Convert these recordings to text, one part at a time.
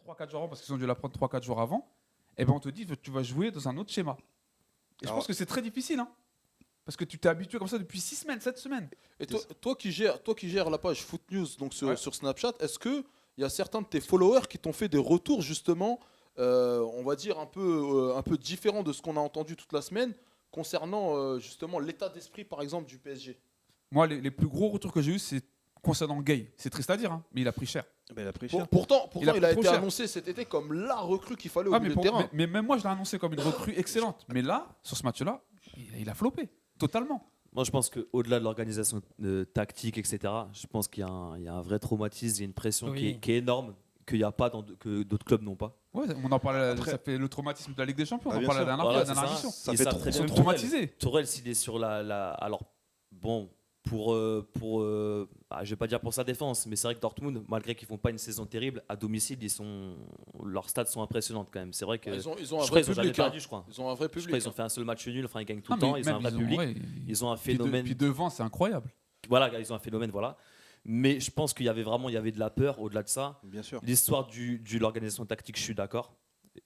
3-4 jours avant, parce qu'ils ont dû l'apprendre 3-4 jours avant, et ben on te dit que tu vas jouer dans un autre schéma. Et je pense que c'est très difficile, hein, parce que tu t'es habitué comme ça depuis 6 semaines, 7 semaines. Et toi qui gères la page Foot News donc Ouais. sur Snapchat, est-ce qu'il y a certains de tes followers qui t'ont fait des retours justement, on va dire un peu différents de ce qu'on a entendu toute la semaine concernant justement l'état d'esprit par exemple du PSG? Moi, les plus gros retours que j'ai eu, c'est concernant Gay. C'est triste à dire, hein, mais il a pris cher. Ben, il a pris cher. Pourtant Il a il a pris trop été cher. annoncé cet été comme la recrue qu'il fallait au Ah, milieu mais, de terrain. mais même moi, je l'ai annoncé comme une recrue excellente. Mais là, sur ce match-là, il a floppé, totalement. Moi, je pense qu'au-delà de l'organisation tactique, etc., je pense qu'il y a un vrai traumatisme, il y a une pression Oui. qui est énorme, qu'il n'y a pas que d'autres clubs n'ont pas. Ouais, on en parlait, Après- ça fait le traumatisme de la Ligue des Champions, Ah, on en bien parlait sûr. la dernière Voilà, fois, la c'est dernière ça. émission. Ça Ils fait savent trop- très Ils bien sont Tourelle. traumatisés. Tourelle, s'il est sur alors, bon, je vais pas dire pour sa défense, mais c'est vrai que Dortmund, malgré qu'ils font pas une saison terrible, à domicile, leurs stats sont impressionnantes quand même. C'est vrai que Ils ont un je crois vrai qu'ils ont jamais public. hein. perdu, je crois. Ils ont un vrai Je crois public. qu'ils ont fait un seul match nul, enfin ils gagnent tout Non, le temps, mais ils ont un même, vrai public, ouais, ils ont un puis phénomène. puis devant, c'est incroyable. Voilà, ils ont un phénomène, voilà. Mais je pense qu'il y avait de la peur au-delà de ça. Bien sûr. L'histoire de l'organisation tactique, je suis d'accord.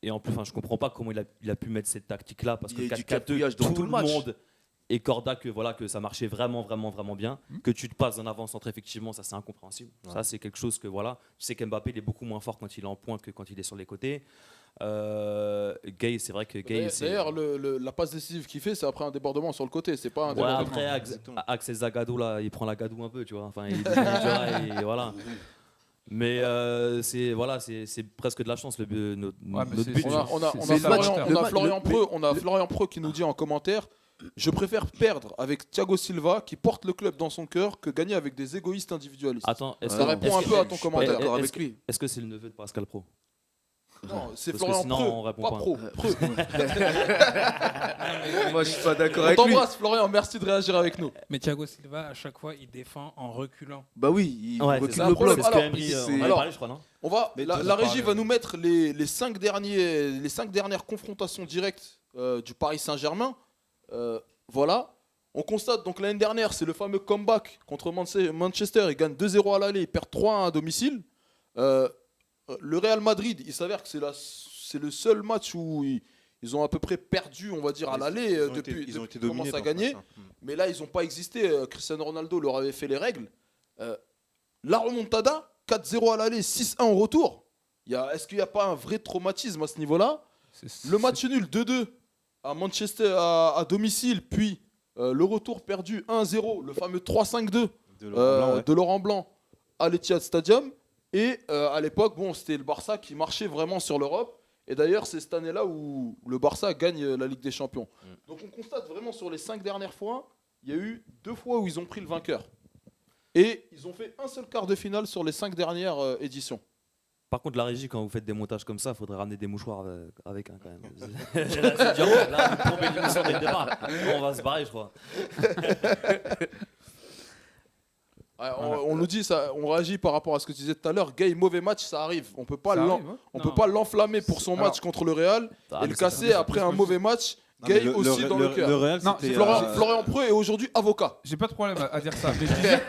Et en plus, je comprends pas comment il a pu mettre cette tactique-là parce Il y que a eu du 4-4-2, cafouillage dans tout tout le le match. monde et Corda que ça marchait vraiment bien. Que tu te passes en avant-centre, effectivement, ça c'est incompréhensible. Ouais. Ça c'est quelque chose que voilà. Tu sais qu'Mbappé il est beaucoup moins fort quand il est en pointe que quand il est sur les côtés. Gay, c'est vrai que Gay, c'est. D'ailleurs, la passe décisive qu'il fait, c'est après un débordement sur le côté. C'est pas un Ouais, débordement. après exactement. Axel Zagadou là, il prend la gadou un peu, tu vois. Enfin, tu vois, et voilà. Mais c'est presque de la chance notre Ouais, mais notre c'est- but. On a C'est Florian Preux, Florian Preux qui nous dit en commentaire: je préfère perdre avec Thiago Silva qui porte le club dans son cœur que gagner avec des égoïstes individualistes. Attends, est-ce Ça que- répond est-ce un que- peu à ton Je suis pas commentaire. d'accord Est-ce avec que- lui. Est-ce que c'est le neveu de Pascal Pro? Non, c'est Parce que Florian sinon, Preux, on répond pas pas. Pro. Preux. Moi, je suis pas d'accord On avec lui. t'embrasse Florian, merci de réagir avec nous. Mais Thiago Silva, à chaque fois, il défend en reculant. Bah oui, il Ouais, c'est recule ça. le problème. bloc. C'est ce que Alors, Emery, c'est- on en a alors- parlé, je crois, non? La t'en régie parles. va nous mettre les 5 dernières confrontations directes du Paris Saint-Germain. Voilà. On constate donc l'année dernière, c'est le fameux comeback contre Manchester. Ils gagnent 2-0 à l'aller, ils perdent 3-1 à domicile. Le Real Madrid, il s'avère que c'est le seul match où ils ont à peu près perdu, on va dire, à l'aller Ils ont depuis été qu'ils dominés commencent à par gagner. ça. Mais là, ils n'ont pas existé. Cristiano Ronaldo leur avait fait les règles. La remontada, 4-0 à l'aller, 6-1 au retour. Est-ce qu'il n'y a pas un vrai traumatisme à ce niveau-là? Le match nul 2-2 à Manchester à domicile, puis le retour perdu 1-0, le fameux 3-5-2 De Laurent Blanc, ouais. de Laurent Blanc à l'Etihad Stadium. Et à l'époque, c'était le Barça qui marchait vraiment sur l'Europe. Et d'ailleurs, c'est cette année-là où le Barça gagne la Ligue des Champions. Donc on constate vraiment sur les 5 dernières fois, il y a eu 2 fois où ils ont pris le vainqueur. Et ils ont fait un seul quart de finale sur les 5 dernières éditions. Par contre, la régie, quand vous faites des montages comme ça, il faudrait ramener des mouchoirs avec quand même. C'est dur, là, vous tombez l'émission dès le départ. On va se barrer, je crois. Ouais, on nous dit ça, on réagit par rapport à ce que tu disais tout à l'heure. Gay, mauvais match, ça arrive. On peut pas Ça l'en- arrive, ouais. on Non. peut pas l'enflammer pour son Alors- match contre le Real Ah, et mais le c'est casser ça. après un mauvais match. Non, mais Gay aussi dans le cœur. Le Real, Non, c'était, Florian Preux est aujourd'hui avocat. J'ai pas de problème à dire ça. Mais je disais-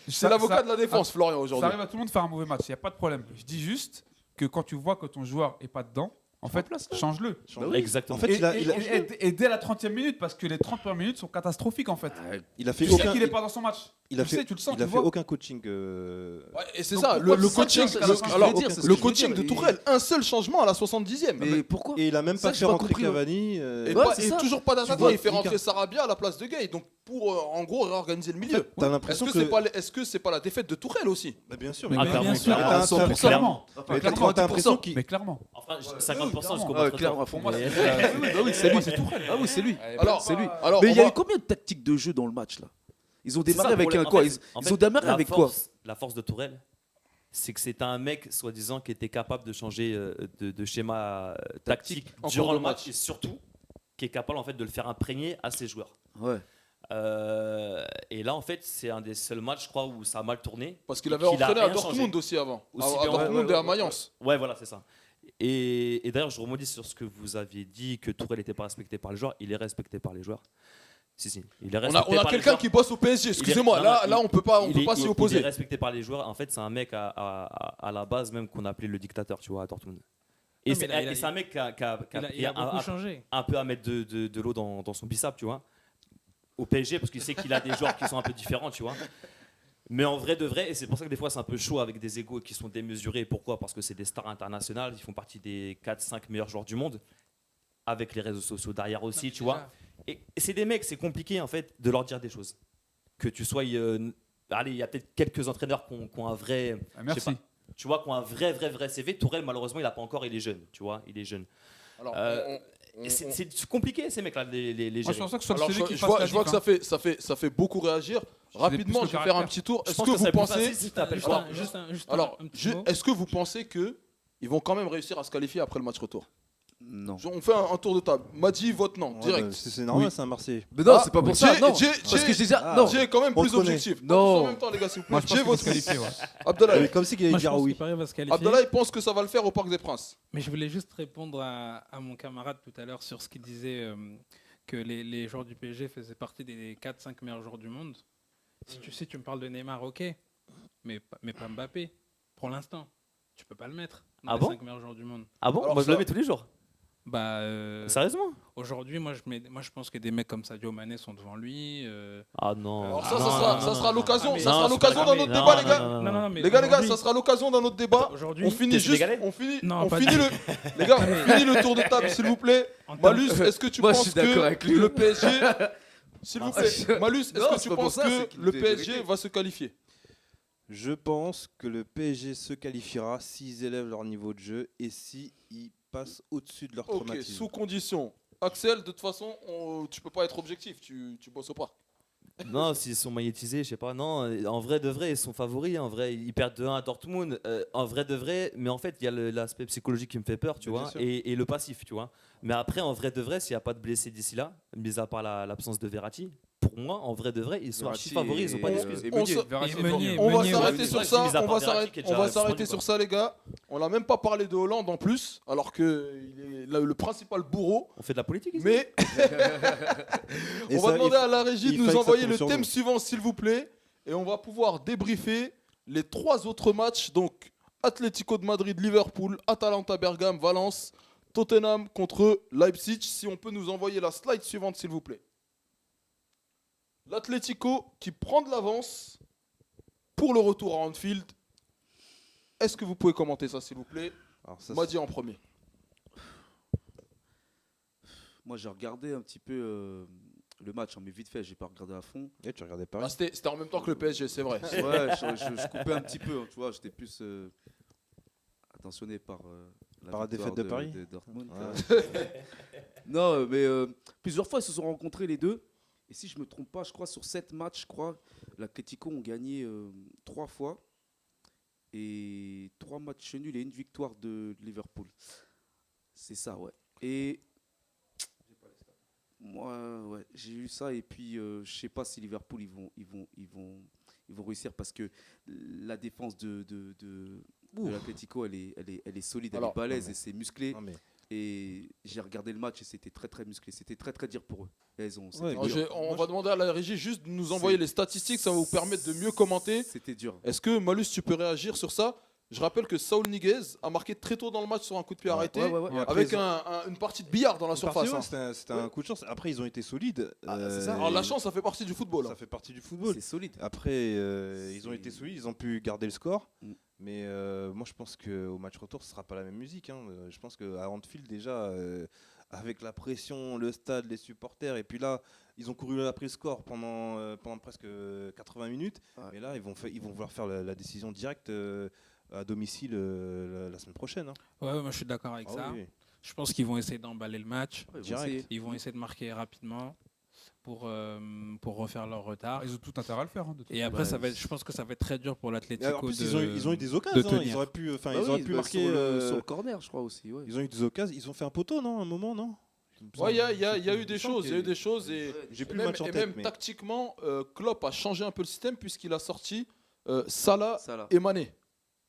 C'est ça- l'avocat ça- de la défense, Florian, Ça aujourd'hui. arrive à tout le monde de faire un mauvais match, il n'y a pas de problème. Je dis juste que quand tu vois que ton joueur est pas dedans, en fait, change-le. Exactement. En fait, il a- Et dès la 30e minute, parce que les 30 premières minutes sont catastrophiques en fait. il a fait Tu sais aucun. qu'il n'est pas dans son match. Il a Tu fait, sais, tu le sens, il a tu fait vois. aucun coaching. Ouais, et c'est Donc ça, pourquoi le tu coaching, sens que c'est ce que je alors, veux dire, c'est ce le que je veux coaching de dire. Tourelle, un seul changement à la 70e. Mais pourquoi Et il a même Ça, pas j'ai fait pas rentrer compris, ouais. Cavani. Et, Ouais, pas- c'est et ça. toujours pas d'attaquant, vois, il fait Lucas. rentrer Sarabia à la place de Gay. Donc pour en gros réorganiser le milieu. T'as Est-ce l'impression que que. c'est pas la défaite de Tourelle aussi? Bah, bien sûr. Mais Ah, bien clairement, sûr, clairement. à 100%. clairement. Mais Clairement. t'as l'impression qu'il. Mais clairement. Enfin, 50%, je clairement. comprends Ouais, très clairement, bien. pour moi, Mais- bah oui, c'est lui. Ah oui, c'est lui. Alors, C'est lui. alors, Mais on il y a va- eu combien de tactiques de jeu dans le match là? Ils ont C'est ça, démarré le avec problème. un quoi En fait, Ils ont démarré la avec quoi La force de Tourelle, c'est que c'était un mec, soi-disant, qui était capable de changer de schéma tactique en durant cours le de match match. et surtout qui est capable en fait de le faire imprégner à ses joueurs. Ouais. Et là, en fait, c'est un des seuls matchs, je crois, où ça a mal tourné. Parce qu'il et avait qu'il a entraîné à rien Dortmund changé. aussi avant. Aussi À bien- Dortmund et à Mayence. Ouais, voilà, c'est ça. Et d'ailleurs, je rebondis sur ce que vous aviez dit, que Tourelle n'était pas respecté par les joueurs. Il est respecté par les joueurs. Si. Il est On respecté a par les quelqu'un joueurs. qui bosse au PSG. Excusez-moi, non, là, non, on peut pas Il s'y est opposer. respecté par les joueurs. En fait, c'est un mec à la base même qu'on appelait le dictateur, tu vois, à Dortmund. Et Non, c'est mais il a- un mec qui a Il a beaucoup un, changé. un peu à mettre de l'eau dans son bissap, tu vois, au PSG, parce qu'il sait qu'il a des joueurs qui sont un peu différents, tu vois. Mais en vrai de vrai, et c'est pour ça que des fois c'est un peu chaud avec des égos qui sont démesurés. Pourquoi ? Parce que c'est des stars internationales, ils font partie des 4-5 meilleurs joueurs du monde, avec les réseaux sociaux derrière aussi, Non, tu vois. Et c'est des mecs, c'est compliqué en fait de leur dire des choses. Que tu sois. Allez, il y a peut-être quelques entraîneurs qui ont un vrai. Ah, je merci. sais pas, tu vois, qui ont un vrai CV. Tourelle, malheureusement, il n'a pas encore, il est jeune, tu vois, il est jeune. Alors, Et c'est compliqué ces mecs-là, les Moi, je gérer. pense pas que ce soit le alors, CV je qui fasse vois, la je vois diff, que hein. ça fait beaucoup réagir. C'est Rapidement, plus je le vais faire un caractère. petit tour. Je Est-ce pense que que vous c'est plus pensez facile si t'appelles Juste pas. Alors, un petit mot. est-ce que vous pensez que ils vont quand même réussir à se qualifier après le match retour? Non. On fait un tour de table. Madi, vote non, Ouais, direct. bah, c'est normal, Oui. c'est un Marseillais. Mais non, Ah, c'est pas pour Jay- ça. Non. Jay- Parce que Jay- déjà, Ah, non. J'ai quand même On plus te connaît. objectif. Non. Pas tous en même temps, les gars, s'il vous plaît. Moi, je pense Jay qu'il va vote se oui. qualifier, ouais. Abdallah, Comme si qu'il allait Moi, je dire pense oui. que Paris va se qualifier. Abdallah, il pense que ça va le faire au Parc des Princes. Mais je voulais juste répondre à mon camarade tout à l'heure sur ce qu'il disait que les joueurs du PSG faisaient partie des 4-5 meilleurs joueurs du monde. Si tu me parles de Neymar, ok, mais pas Mbappé. Pour l'instant, tu peux pas le mettre dans Ah les bon 5 meilleurs joueurs du monde. Ah bon? Alors Moi je ça- le mets tous les jours. Bah, Sérieusement? aujourd'hui, moi je pense que des mecs comme Sadio Mané sont devant lui. Ah non. Alors Ah ça, non, ça sera- non, ça non, sera non. l'occasion. Ah, mais- Ça Non, sera c'est l'occasion pas d'un grave. autre Non, débat, non, les gars. non, non, non. mais Les gars, aujourd'hui- ça sera l'occasion d'un autre débat. Aujourd'hui, On finit T'es juste. sénégalais Non, On pas finit du- le. Les gars, on finit le tour de table, s'il vous plaît. en termes- Malus, est-ce que tu Moi, je penses suis d'accord avec que lui. le PSG. S'il vous Ah, plaît, Malus, est-ce Non, que c'est tu pas pour penses ça, c'est que qu'il le fait PSG vérité. va se qualifier? Je pense que le PSG se qualifiera s'ils élèvent leur niveau de jeu et s'ils passent au-dessus de leur Ok, traumatisme. sous condition. Axel, de toute façon, tu peux pas être objectif, tu bosses au parc. Non, s'ils sont magnétisés, je sais pas. Non, en vrai de vrai, ils sont favoris. En vrai, ils perdent 2-1 à Dortmund. En vrai de vrai, mais en fait, il y a l'aspect psychologique qui me fait peur, tu Mais bien vois, sûr. et le passif, tu vois. Mais après, en vrai de vrai, s'il n'y a pas de blessés d'ici là, mis à part l'absence de Verratti, pour moi, en vrai de vrai, ils sont archi favoris. Ils ont pas d'excuses. Et On Meunier. se- Verratti Et est fort. Meunier. On va Meunier, s'arrêter oui, sur oui, ça. mis à On part va Verratti s'arrêter. qui est On déjà va suspendu, s'arrêter quoi. sur ça, les gars. On n'a même pas parlé de Hollande en plus, alors que il est le principal bourreau. On fait de la politique ici. Mais Et on va ça, demander à la régie de il nous fallait que ça envoyer tombe le sur thème nous. suivant, s'il vous plaît, et on va pouvoir débriefer les 3 autres matchs. Donc, Atlético de Madrid, Liverpool, Atalanta, Bergame, Valence, Tottenham contre Leipzig. Si on peut nous envoyer la slide suivante, s'il vous plaît. L'Atlético qui prend de l'avance pour le retour à Anfield. Est-ce que vous pouvez commenter ça, s'il vous plaît? Alors ça, Madi en premier. Moi, j'ai regardé un petit peu le match, hein, mais vite fait, j'ai pas regardé à fond. Eh, tu regardais Ah, Paris. c'était en même temps que le PSG, c'est vrai. Ouais, je coupais un petit peu, hein, tu vois, j'étais plus attentionné par la Par la victoire défaite de Paris. Dortmund. Ouais. Non, mais plusieurs fois, ils se sont rencontrés les deux. Et si je me trompe pas, je crois sur 7 matchs, je crois, l'Atlético ont gagné 3 fois. Et 3 matchs nuls et une victoire de Liverpool. C'est ça, ouais. Et moi, ouais, j'ai eu ça. Et puis, je sais pas si Liverpool, ils vont réussir parce que la défense de l'Atlético, elle est solide, Alors, elle est balèze non, mais- et c'est musclé. Non, mais Et j'ai regardé le match et c'était très très musclé. C'était très très dur pour eux. Et c'était Ouais, Alors, dur. on va demander à la régie juste de nous envoyer les statistiques, ça va vous permettre de mieux commenter. C'était dur. Est-ce que Malus, tu peux réagir sur ça? Je rappelle que Saul Niguez a marqué très tôt dans le match sur un coup de pied arrêté, Ouais. après, avec ils ont- une partie de billard dans la Une surface. partie, ouais, hein. c'était un coup de chance. Après, ils ont été solides. Ah, c'est ça. Alors la chance, ça fait partie du football. Ça hein. fait partie du football. C'est solide. Après, ils ont été solides, ils ont pu garder le score. Mm. Mais moi, je pense qu'au match retour, ce sera pas la même musique. Hein. Je pense qu'à Anfield, déjà, avec la pression, le stade, les supporters, et puis là, ils ont couru après le score pendant presque 80 minutes. Ouais. Et là, ils vont vouloir faire la décision directe à domicile la semaine prochaine. Hein. Ouais, moi je suis d'accord avec Ah ça. oui, oui. Je pense qu'ils vont essayer d'emballer le match. Ouais, ils vont Direct. essayer. Ils vont essayer de marquer rapidement pour refaire leur retard. Ils ont tout intérêt à le faire. hein, de toute Et façon. après, je pense que ça va être très dur pour Et l'Atlético. en plus, de, ils ont eu des de occasions. Hein. tenir. Ils auraient pu, Bah ils auraient oui, pu bah, marquer. sur le corner, je crois aussi. Ouais. Ils ont eu des occasions. Ils ont fait un poteau, non, à un moment, non? Ouais, il y a eu des Il me semble choses, il y a eu qu'il- des choses et J'ai plus et le même, match en et tête. même mais- tactiquement, Klopp a changé un peu le système puisqu'il a sorti Salah Ça là. et Mané,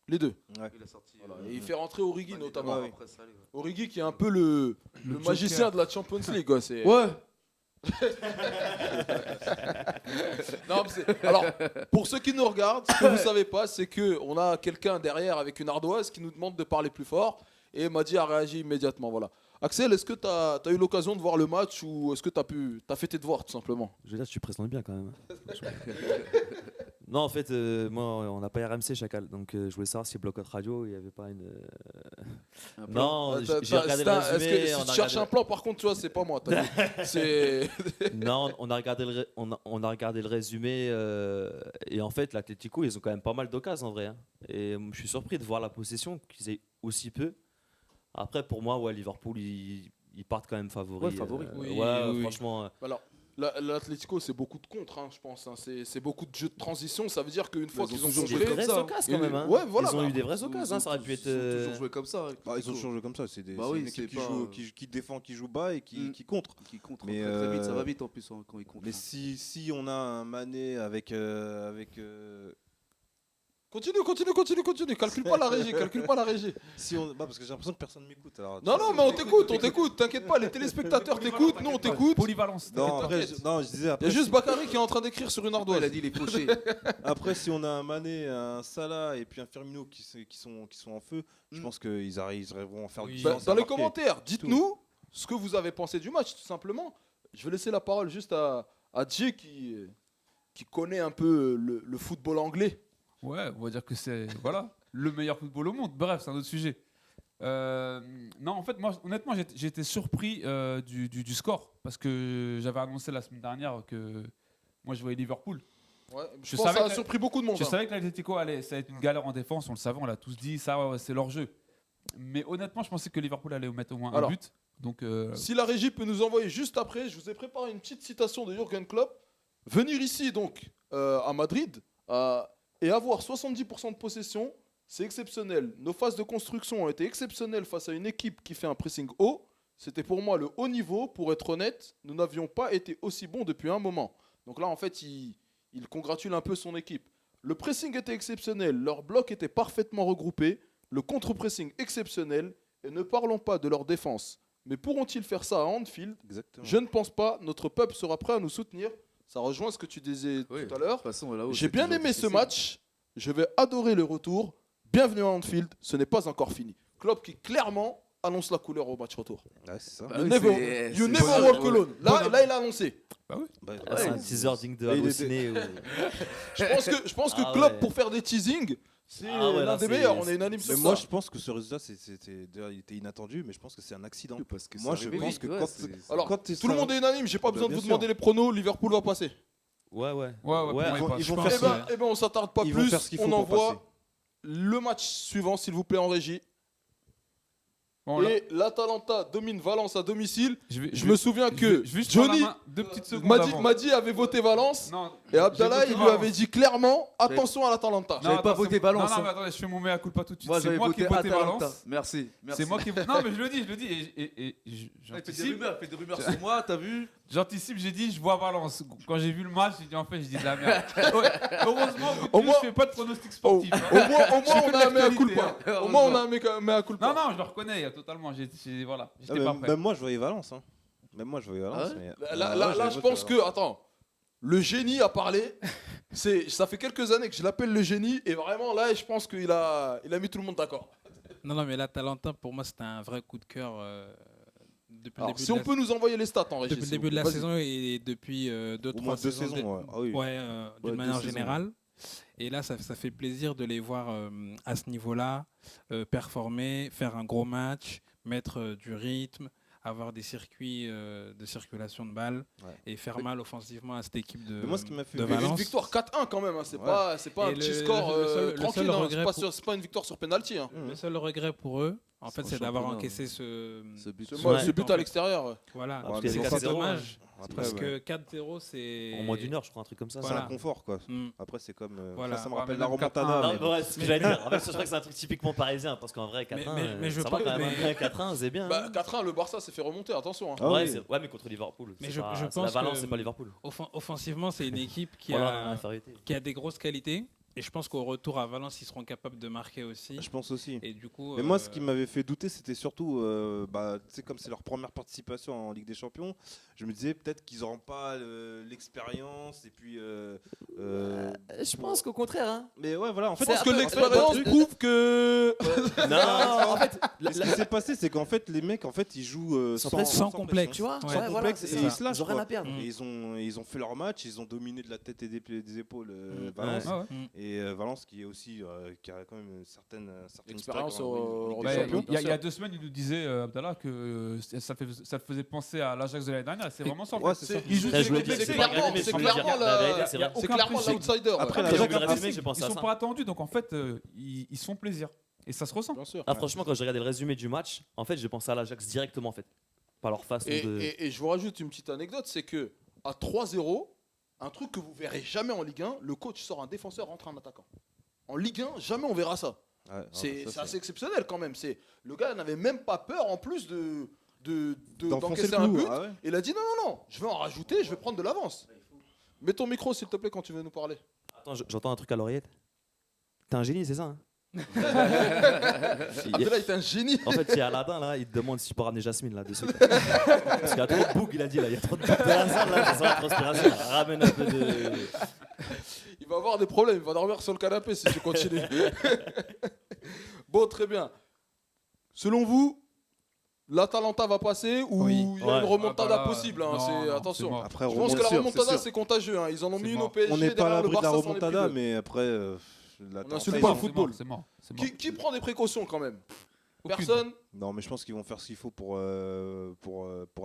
les deux. Ouais. Il a sorti. Et il fait rentrer Origi notamment. ouais. Après, ça, allez, ouais. Origi qui est un peu le magicien de la Champions League. Quoi. Ouais. Non, mais alors, pour ceux qui nous regardent, ce que vous savez pas, c'est que on a quelqu'un derrière avec une ardoise qui nous demande de parler plus fort. Et Madi a réagi immédiatement. Voilà. Axel, est-ce que tu as eu l'occasion de voir le match ou est-ce que tu as fait tes devoirs tout simplement? Je veux dire, tu présentes bien quand même. Non, en fait, moi, on n'a pas RMC Chacal, donc je voulais savoir si Bloc Radio, il n'y avait pas une. Non, j'ai regardé le Est-ce résumé. que si tu cherches un plan, par contre, tu vois, c'est pas moi. C'est. Non, on a regardé on a regardé le résumé et en fait, l'Atlético, ils ont quand même pas mal d'occasions en vrai. Hein. Et je suis surpris de voir la possession qu'ils aient aussi peu. Après, pour moi, ouais, Liverpool, ils partent quand même favoris. Ouais, favoris. Oui. Franchement. Alors, l'Atlético, c'est beaucoup de contre, hein, je pense. Hein. C'est beaucoup de jeux de transition. Ça veut dire qu'une fois ils ont qu'ils ont toujours Des joué contré, comme vraies ça. occasions quand même. Hein. Ouais, voilà, ils ont bah, eu des vraies occasions, ça aurait pu être. Ils ont toujours joué comme ça. Ils ont toujours joué comme ça. C'est Bah c'est oui, une équipe c'est pas, qui défend, qui joue bas et qui contre. Qui contre Mais, très vite, ça va vite en plus hein, quand ils contre. Mais si on a un Mané avec Continue. Calcule pas la régie. si on parce que j'ai l'impression que personne m'écoute. Alors, Non, mais on t'écoute. T'inquiète pas, les téléspectateurs t'écoutent, nous on t'écoute. Polyvalence. Non, T'inquiète. après, je disais Il y après. a juste Bakary qui est en train d'écrire sur une Il a ardoise. dit les fauchés. Après, si on a un Mané, un Salah et puis un Firmino qui sont en feu, je pense qu'ils arriveront à faire Oui. du Bah, sens, dans à les marquer. commentaires, dites-nous ce que vous avez pensé du match, tout simplement. Je vais laisser la parole juste à Jay qui connaît un peu le football anglais. Ouais, on va dire que c'est voilà, le meilleur football au monde. Bref, c'est un autre sujet. Non, en fait, moi, honnêtement, j'ai été surpris du score parce que j'avais annoncé la semaine dernière que moi, je voyais Liverpool. Ouais, Je pense que ça savais a que- surpris beaucoup de monde. Je hein. savais que l'Atlético allait, ça allait être une galère en défense, on le savait, on l'a tous dit, ça, ouais, c'est leur jeu. Mais honnêtement, je pensais que Liverpool allait mettre au moins Alors, un but. Donc, Si la régie peut nous envoyer juste après, je vous ai préparé une petite citation de Jürgen Klopp. Venir ici, donc, à Madrid, et avoir 70% de possession, c'est exceptionnel. Nos phases de construction ont été exceptionnelles face à une équipe qui fait un pressing haut. C'était pour moi le haut niveau. Pour être honnête, nous n'avions pas été aussi bons depuis un moment. Donc là, en fait, il congratule un peu son équipe. Le pressing était exceptionnel. Leur bloc était parfaitement regroupé. Le contre-pressing exceptionnel. Et ne parlons pas de leur défense. Mais pourront-ils faire ça à Anfield? Exactement. Je ne pense pas. Notre peuple sera prêt à nous soutenir. Ça rejoint ce que tu disais Oui, tout à l'heure. De toute façon, là-haut, J'ai c'est bien toujours aimé ce difficile. match. Je vais adorer le retour. Bienvenue à Anfield. Ce n'est pas encore fini. Klopp qui clairement annonce la couleur au match retour. Ouais, c'est ça. Bah You oui, never, you c'est never bonheur, walk ouais. alone. Là, il a annoncé. Bah, Là, c'est un teaser digne de Et il halluciner. Je pense que Ah Klopp, ouais. pour faire des teasings, c'est Ah ouais, l'un là, des c'est- meilleurs. On est unanime sur Mais ça. moi, je pense que ce résultat, il était inattendu, mais je pense que c'est un accident. Parce que Moi, ça je arrivait pense vite, que ouais, quand- c'est- Alors, Quand t'es tout le ça- monde est unanime. J'ai pas Bah, besoin de bien vous sûr. demander les pronos. Liverpool va passer. Ouais. ouais, pour moi, il ils passe. vont Je faire pense, ça. Eh ben, on s'attarde pas Ils vont plus. faire ce qu'il faut On pour envoie passer. le match suivant, s'il vous plaît, en régie. bon, là, Et l'Atalanta domine Valence à domicile. vais- Je me souviens je que vais juste prendre la Johnny main 2 petites secondes avant. Madi avait voté Valence. Non, Et Abdallah, j'ai il voté lui avait Valence. dit clairement attention à l'Atalanta. Non, J'avais pas attends, voté c'est- Valence, Non, non, hein. mais attendez, je fais mon mea culpa tout de suite. Moi, C'est j'avais moi qui ai voté voté Atalanta. Valence. Merci. C'est moi qui. Non, mais je le dis. Et j'anticipe. Fais des rumeurs sur moi, t'as vu? J'anticipe, j'ai dit, je vois Valence. Quand j'ai vu le match, j'ai dit, en fait, j'ai dit de la merde. Ouais, heureusement que Au je moins- fais pas de pronostic Au sportif. hein. moins, Je fais on de a un mea l'actualité, culpa. hein. Au moins, on a un mea culpa. Non, non, je le reconnais totalement. Voilà, Ah, j'étais mais pas prêt. même moi, je voyais Valence. Hein. Même moi, je voyais Valence. Ah ouais mais- Là, j'avais je voté pense Valence. que. Attends. Le génie a parlé. Ça fait quelques années que je l'appelle le génie. Et vraiment, là, je pense qu'il a mis tout le monde d'accord. Non, mais l'Atalanta, pour moi, c'était un vrai coup de cœur depuis le Alors, début si de on la peut nous envoyer les stats en régie. depuis le s'il vous début de la plaît. saison et depuis 2-3 Au moins 2 saisons. Ouais. Ah oui. d'une Ouais, manière 2 saisons. générale. Et là, ça fait plaisir de les voir à ce niveau-là, performer, faire un gros match, mettre du rythme, avoir des circuits de circulation de balles Ouais. et faire mal offensivement à cette équipe de, Mais moi, ce qui m'a fait de plaisir- Une Valence. victoire 4-1 quand même. Hein. C'est Ouais. pas un Et petit le- score le seul- le tranquille. seul Hein. regret C'est pas une victoire sur penalty. Hein. Le seul regret pour eux, en fait, Au c'est d'avoir championnat, encaissé ce but. Ce but à En fait, l'extérieur. Ouais. Voilà, parce qu'il y c'est avait c'est 4-0, dommage. Après, Parce ouais. que 4-0, c'est. En moins d'une heure, je crois, un truc comme ça. C'est Voilà. un confort, quoi. Mm. Après, c'est comme. Voilà. Ça me Ouais, rappelle mais la même 4-1, remontada. Non, mais mais ouais, c'est ce que j'allais dire. En fait, je crois que c'est un truc typiquement parisien parce qu'en vrai, 4-1, mais je ça va pense- quand même. mais- 4-1, c'est bien. Bah, 4-1, le Barça s'est fait remonter. Attention. Hein. Ah ouais, oui. ouais, mais contre Liverpool. Mais c'est je pas- pense c'est la Valence, que- c'est pas Liverpool. Offensivement, c'est une équipe Voilà, l'infériorité. qui a des grosses qualités, Et je pense qu'au retour à Valence, ils seront capables de marquer aussi. Je pense aussi. Et du coup, Mais moi, ce qui m'avait fait douter, c'était surtout, tu sais, comme c'est leur première participation en Ligue des Champions, je me disais peut-être qu'ils n'auront pas l'expérience et puis. Je pense qu'au contraire. Hein. Mais ouais, voilà. En fait, Je pense en que fait, l'expérience le truc- prouve que. Non, en fait, ce qui s'est passé, c'est qu'en fait, les mecs, en fait, ils jouent sans complexe. tu vois, Ouais. sans ouais, voilà, complexe c'est et ça. ils se lâchent. Ils ont rien quoi. à perdre. Et ils ont fait leur match, ils ont dominé de la tête et des épaules Valence. Ouais, ouais. Et Valence qui est aussi qui a quand même une certaine Expérience strike en au Ligue Bah, des Champions. il y a 2 semaines, il nous disait, Abdallah, que ça faisait penser à l'Ajax de l'année dernière. C'est vraiment ça. Ouais, c'est ça. Ils jouent Là, je voulais avec dire, les c'est mecs, clairement- c'est c'est clairement clairement la- la vérité, c'est vrai. aucun C'est clairement pressing. l'outsider. Après, Quand la j'ai vu Jacques le Rappi, résumé, j'ai pensé Ils à sont ça. pas attendus, donc en fait, ils se font plaisir. Et ça se ressent. Bien sûr. Ah, franchement, quand j'ai regardé le résumé du match, en fait, j'ai pensé à l'Ajax directement, en fait. Par leur façon de. Et je vous rajoute une petite anecdote, c'est que à 3-0, un truc que vous verrez jamais en Ligue 1, le coach sort un défenseur, rentre un attaquant. En Ligue 1, jamais on verra ça. Ouais, C'est ça, assez exceptionnel quand même. Le gars n'avait même pas peur en plus d'enfoncer d'encaisser le un clou. but. Ah ouais. Il a dit non, je vais en rajouter, je vais prendre de l'avance. Mets ton micro s'il te plaît quand tu veux nous parler. Attends, j'entends un truc à l'oreillette. T'es un génie, c'est ça hein Abdallah est un génie. En fait, il y a Aladdin là, il te demande si tu peux ramener Jasmine là dessus. Parce qu'il y a trop de bougs, il a dit là, il y a trop de bougs de la salle là, ça sent la transpiration. Ramène un peu de. Il va avoir des problèmes, il va dormir sur le canapé si tu continues. Bon, très bien. Selon vous, l'Atalanta va passer ou Oui. il y a une Ouais. remontada Ah, bah là, possible hein, non, c'est- non, attention. c'est mort. Après, Je pense que la c'est remontada sûr. c'est contagieux. Hein. Ils en ont C'est mis une au mort. PSG. On n'est pas à derrière le l'abri de la Barça, c'en est remontada, plus deux. mais après, n'insulte C'est pas mort, le football. c'est mort, c'est mort. Qui prend des précautions quand même? Aucune. Personne. non, mais je pense qu'ils vont faire ce qu'il faut pour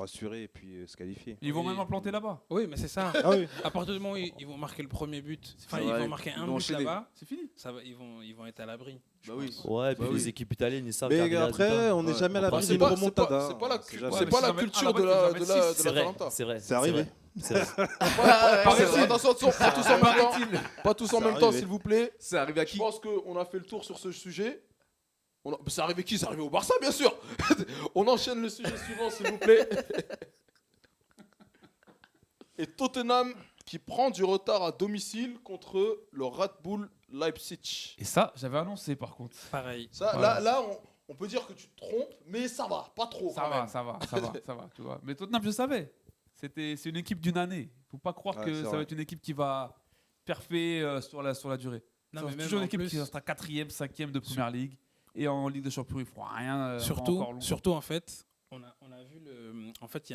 assurer et puis se qualifier. Ils vont même implanter là-bas. Oui, mais c'est ça. Ah oui. À partir du moment où ils vont marquer le premier but, enfin, Ouais, ils vont marquer ils un vont but enchaîner. là-bas, C'est fini. ils vont être à l'abri. je Bah oui. pense. Ouais, et puis Bah les oui. équipes italiennes, ils savent Mais garder les après, résultats. on n'est Ouais. jamais à Enfin, l'abri c'est d'une pas- remontada. c'est pas la- C'est jamais- c'est Ouais, pas mais la ça culture va de être- la ça va être C'est vrai, l'Atalanta. c'est vrai. C'est arrivé. C'est vrai. Attention, pas tous en même temps. Pas tous en C'est même temps, arrivé. s'il vous plaît. C'est arrivé à Je qui? pense qu'on a fait le tour sur ce sujet. C'est arrivé qui? C'est arrivé au Barça, bien sûr. On enchaîne le sujet suivant, s'il vous plaît. Et Tottenham qui prend du retard à domicile contre le Red Bull Leipzig. Et ça, j'avais annoncé par contre. Pareil. Ça, Voilà. là on peut dire que tu te trompes, mais ça va, pas trop Ça quand va, même. ça va, ça va, tu vois. Mais Tottenham, je savais. C'est une équipe d'une année. Faut pas croire Ouais, que c'est ça vrai. va être une équipe qui va perfer sur la durée. Non, C'est mais même toujours une en équipe plus- qui restera 4e, 5e de Première Ligue. Et en Ligue des Champions, ils feront rien. encore longtemps. Surtout en fait, on a vu en fait, il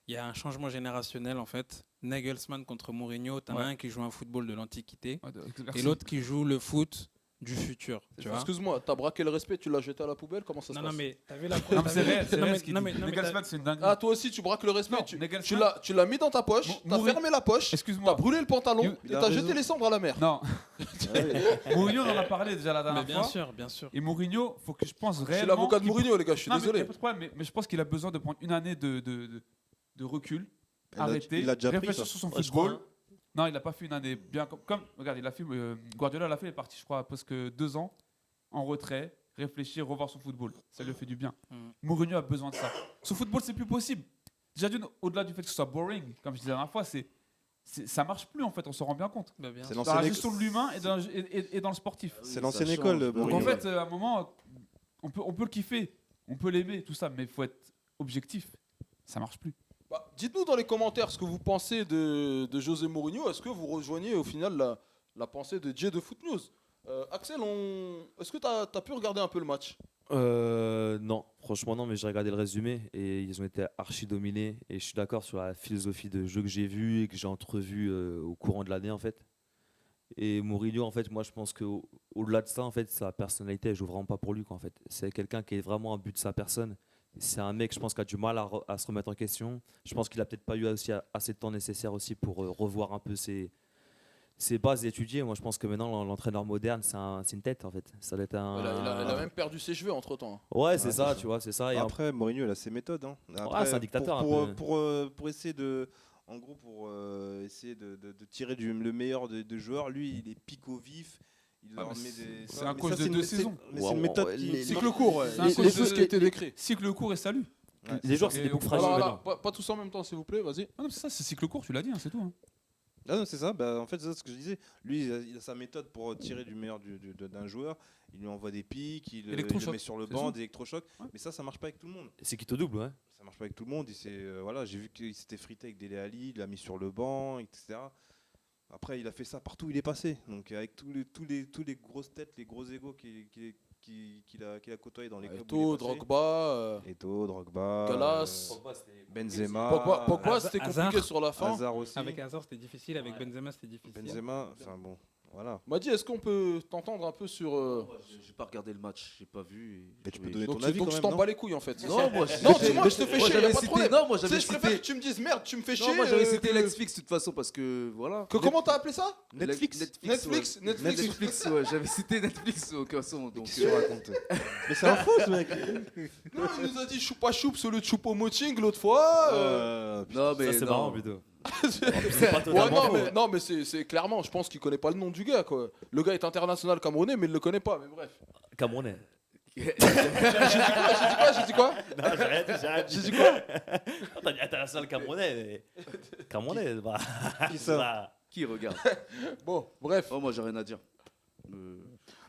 y a un changement générationnel en fait. Nagelsmann contre Mourinho, t'en as Ouais. un qui joue un football de l'Antiquité Ouais, et merci. l'autre qui joue le foot du futur. Tu vois. Excuse-moi, t'as braqué le respect, tu l'as jeté à la poubelle, comment ça se Non, passe? non, mais t'as vu la Non, mais c'est réel, c'est Non, réel mais- ce qu'il non, dit. mais- non, mais Nagelsmann, c'est une dinguerie. Ah, toi aussi tu braques le respect, Non, tu Nagelsmann- l'as mis dans ta poche, t'as Mouri- fermé la poche, t'as Excuse-moi. brûlé le pantalon You- et il a t'as raison. jeté les cendres à la mer. Non, Mourinho, on en a parlé déjà la Mais dernière bien fois. sûr, bien sûr. Et Mourinho, faut que je pense Je réellement. suis l'avocat de qu'il- Mourinho, les gars, je suis Non, mais y a désolé. pas de problème, mais je pense qu'il a besoin de prendre une année de recul, Il a- arrêter, il a déjà pris, réfléchir ça. sur son Ouais, je football. crois, Non, il n'a pas fait une année bien comme regarde, il a fait Guardiola l'a fait, il est parti, je crois, presque 2 ans en retrait, réfléchir, revoir son football. Ça lui fait du bien. Mm. Mourinho a besoin de ça. Son football, c'est plus possible. Déjà au-delà du fait que ce soit boring, comme je disais la dernière fois, ça marche plus en fait, on s'en rend bien compte. Bah, bien C'est sûr. Dans la l'ancienne gestion de l'humain et dans le sportif. C'est l'ancienne Ça école. change. Donc Mourinho. en fait, à un moment, on peut le kiffer, on peut l'aimer, tout ça, mais il faut être objectif. Ça marche plus. Bah, dites-nous dans les commentaires ce que vous pensez de José Mourinho. Est-ce que vous rejoignez au final la pensée de Jay de Foot News? Axel, est-ce que tu as pu regarder un peu le match? Non, franchement non, mais j'ai regardé le résumé et ils ont été archi dominés et je suis d'accord sur la philosophie de jeu que j'ai vue et que j'ai entrevue au courant de l'année en fait. Et Mourinho en fait, moi je pense qu'au-delà de ça en fait, sa personnalité elle joue vraiment pas pour lui quoi, en fait. C'est quelqu'un qui est vraiment un but de sa personne. C'est un mec je pense qui a du mal à se remettre en question. Je pense qu'il a peut-être pas eu aussi assez de temps nécessaire aussi pour revoir un peu ses bases étudiées. Moi je pense que maintenant l'entraîneur moderne c'est une tête en fait. Ça doit être Il a même perdu ses cheveux entre temps. Ouais, c'est ça, tu vois, c'est ça. Et Après, Mourinho, il a ses méthodes. Hein. c'est un dictateur, Pour, un peu. pour essayer de. En gros, pour essayer de tirer le meilleur des joueurs, lui, il est pique au vif. Il Ah, leur mais met des. c'est un mais coach ça, de c'est 2 une- saisons. Mais Ouais, c'est une ouais, méthode ouais, qui. les- Cycle court, ouais. C'est un C'est coach ce qui a été décrit. Cycle court et salut. Ouais, les joueurs, c'est Et des boucs on- fragiles. Alors maintenant. là, pas tous en même temps, s'il vous plaît, vas-y. Ah non, c'est ça, c'est cycle court, tu l'as dit, hein, c'est tout. Hein. Ah non, c'est ça. Bah, en fait, c'est ça ce que je disais. Lui, il a sa méthode pour tirer du meilleur d'un joueur. Il lui envoie des pics, il le Électrochoc, met sur le c'est banc, ça. des électrochocs. Mais ça marche pas avec tout le monde. C'est qui te double, ouais. Ça marche pas avec tout le monde. Voilà, j'ai vu qu'il s'était frité avec Dele Alli, il l'a mis sur le banc, etc. Après, il a fait ça partout où il est passé. Donc, avec tous les grosses têtes, les gros égos qu'il a côtoyé dans les clubs. où il Eto'o, est passé. Drogba, Eto'o, Drogba, Galas. Benzema. Pogba, c'était Hazard. compliqué sur la fin. Hazard aussi. Avec Hazard, c'était difficile. Avec Benzema, c'était difficile. Benzema, enfin bon, voilà. Madi, est-ce qu'on peut t'entendre un peu sur. J'ai pas regardé le match, j'ai pas vu. Mais tu peux donner ton Donc, avis donc quand je même, t'en non bats les couilles en fait. Non, moi, Non, dis-moi, je te fais chier, y a j'avais pas de cité. problème. Non, moi, Tu sais, j'avais je préfère que cité. tu me dises merde, tu me fais chier. Non, moi, j'avais cité que- Netflix de toute façon parce que voilà. Comment t'as appelé ça Netflix. Netflix, ouais. Netflix. Netflix, ouais. J'avais cité Netflix au casson. Donc, Qu'est-ce que tu racontes Mais c'est un faux ce mec. Non, il nous a dit choupa choups au lieu de choupo-moting l'autre fois. non, mais Ça, c'est non. marrant, plutôt. C'est pas Ouais, totalement non, faux. mais, non, mais c'est clairement, je pense qu'il connaît pas le nom du gars, quoi. Le gars est international camerounais, mais il le connaît pas, mais bref. Camerounais. J'ai dit quoi Non, j'ai rien dit, j'ai rien dit. J'ai dit quoi T'as dit international camerounais, mais. Camerounais, bah. Qui ça bah, Qui regarde Bon, bref. Oh, moi, j'ai rien à dire.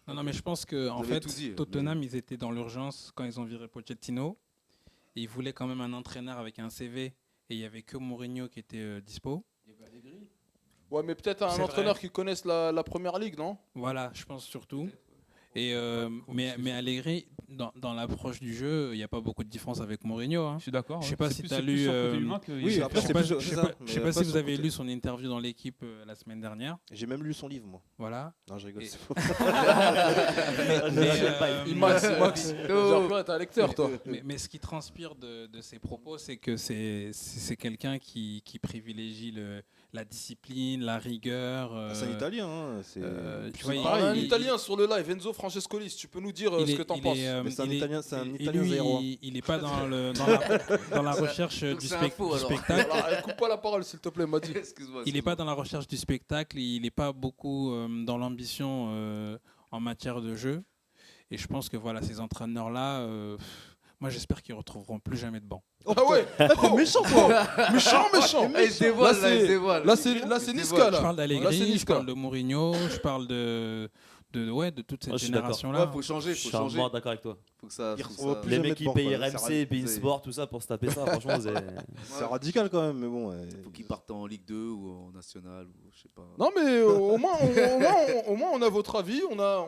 Non, mais je pense que en Vous avez fait, tout dit, Tottenham, ils étaient dans l'urgence quand ils ont viré Pochettino. Et ils voulaient quand même un entraîneur avec un CV. Et il y avait que Mourinho qui était dispo. Ouais, mais peut-être un C'est entraîneur vrai. qui connaisse la première ligue, non? Voilà, je pense surtout. Et mais Allegri, dans l'approche du jeu, il n'y a pas beaucoup de différence avec Mourinho. Hein. Je suis d'accord. Je sais ouais. pas C'est si plus- t'as c'est plus lu, sur le côté humain que- oui, il- après, Je sais c'est pas, plus- je c'est sais ça, pas- mais je sais pas pas si sur vous avez côté. lu son interview dans l'équipe la semaine dernière. J'ai même lu son livre, moi. Voilà. Non, je rigole. Et- c'est faux. Mais, Max, genre, toi, t'es un lecteur, toi. mais ce qui transpire de ses propos, c'est que c'est quelqu'un qui privilégie la discipline, la rigueur. C'est un italien. Hein, tu vois, Il parle un il- italien sur le live, Enzo Francescoli, si tu peux nous dire ce que t'en penses. Mais c'est un Italien- c'est un et Italien lui, zéro. il n'est pas dans la recherche Donc du, c'est un faux, alors. spectacle. Alors, coupe pas la parole, s'il te plaît, Madi. Excuse-moi. Il n'est pas dans la recherche du spectacle, il n'est pas beaucoup dans l'ambition en matière de jeu. Et je pense que voilà, ces entraîneurs-là, moi j'espère qu'ils ne retrouveront plus jamais de banc. Ah ouais, t'es méchant, toi. Méchant. Il se dévoile, Là, là, il se c'est- dévoile. Là, c'est Il se Niska, dévoile. là. Je parle Là, c'est d'Allegri, je Niska. parle de Mourinho, je parle de toute cette Moi, je suis d'accord. génération-là. Ouais, faut changer, Je faut suis changer. entièrement d'accord avec toi. Faut que ça. Il faut que ressemble ça- plus Les jamais mecs de qui banc, payent quoi. RMC, Bein Sport, tout ça pour se taper ça, franchement, c'est. C'est radical quand même, mais bon. Faut qu'ils partent en Ligue 2 ou en National ou je sais pas. Non, mais au moins, on a votre avis, on a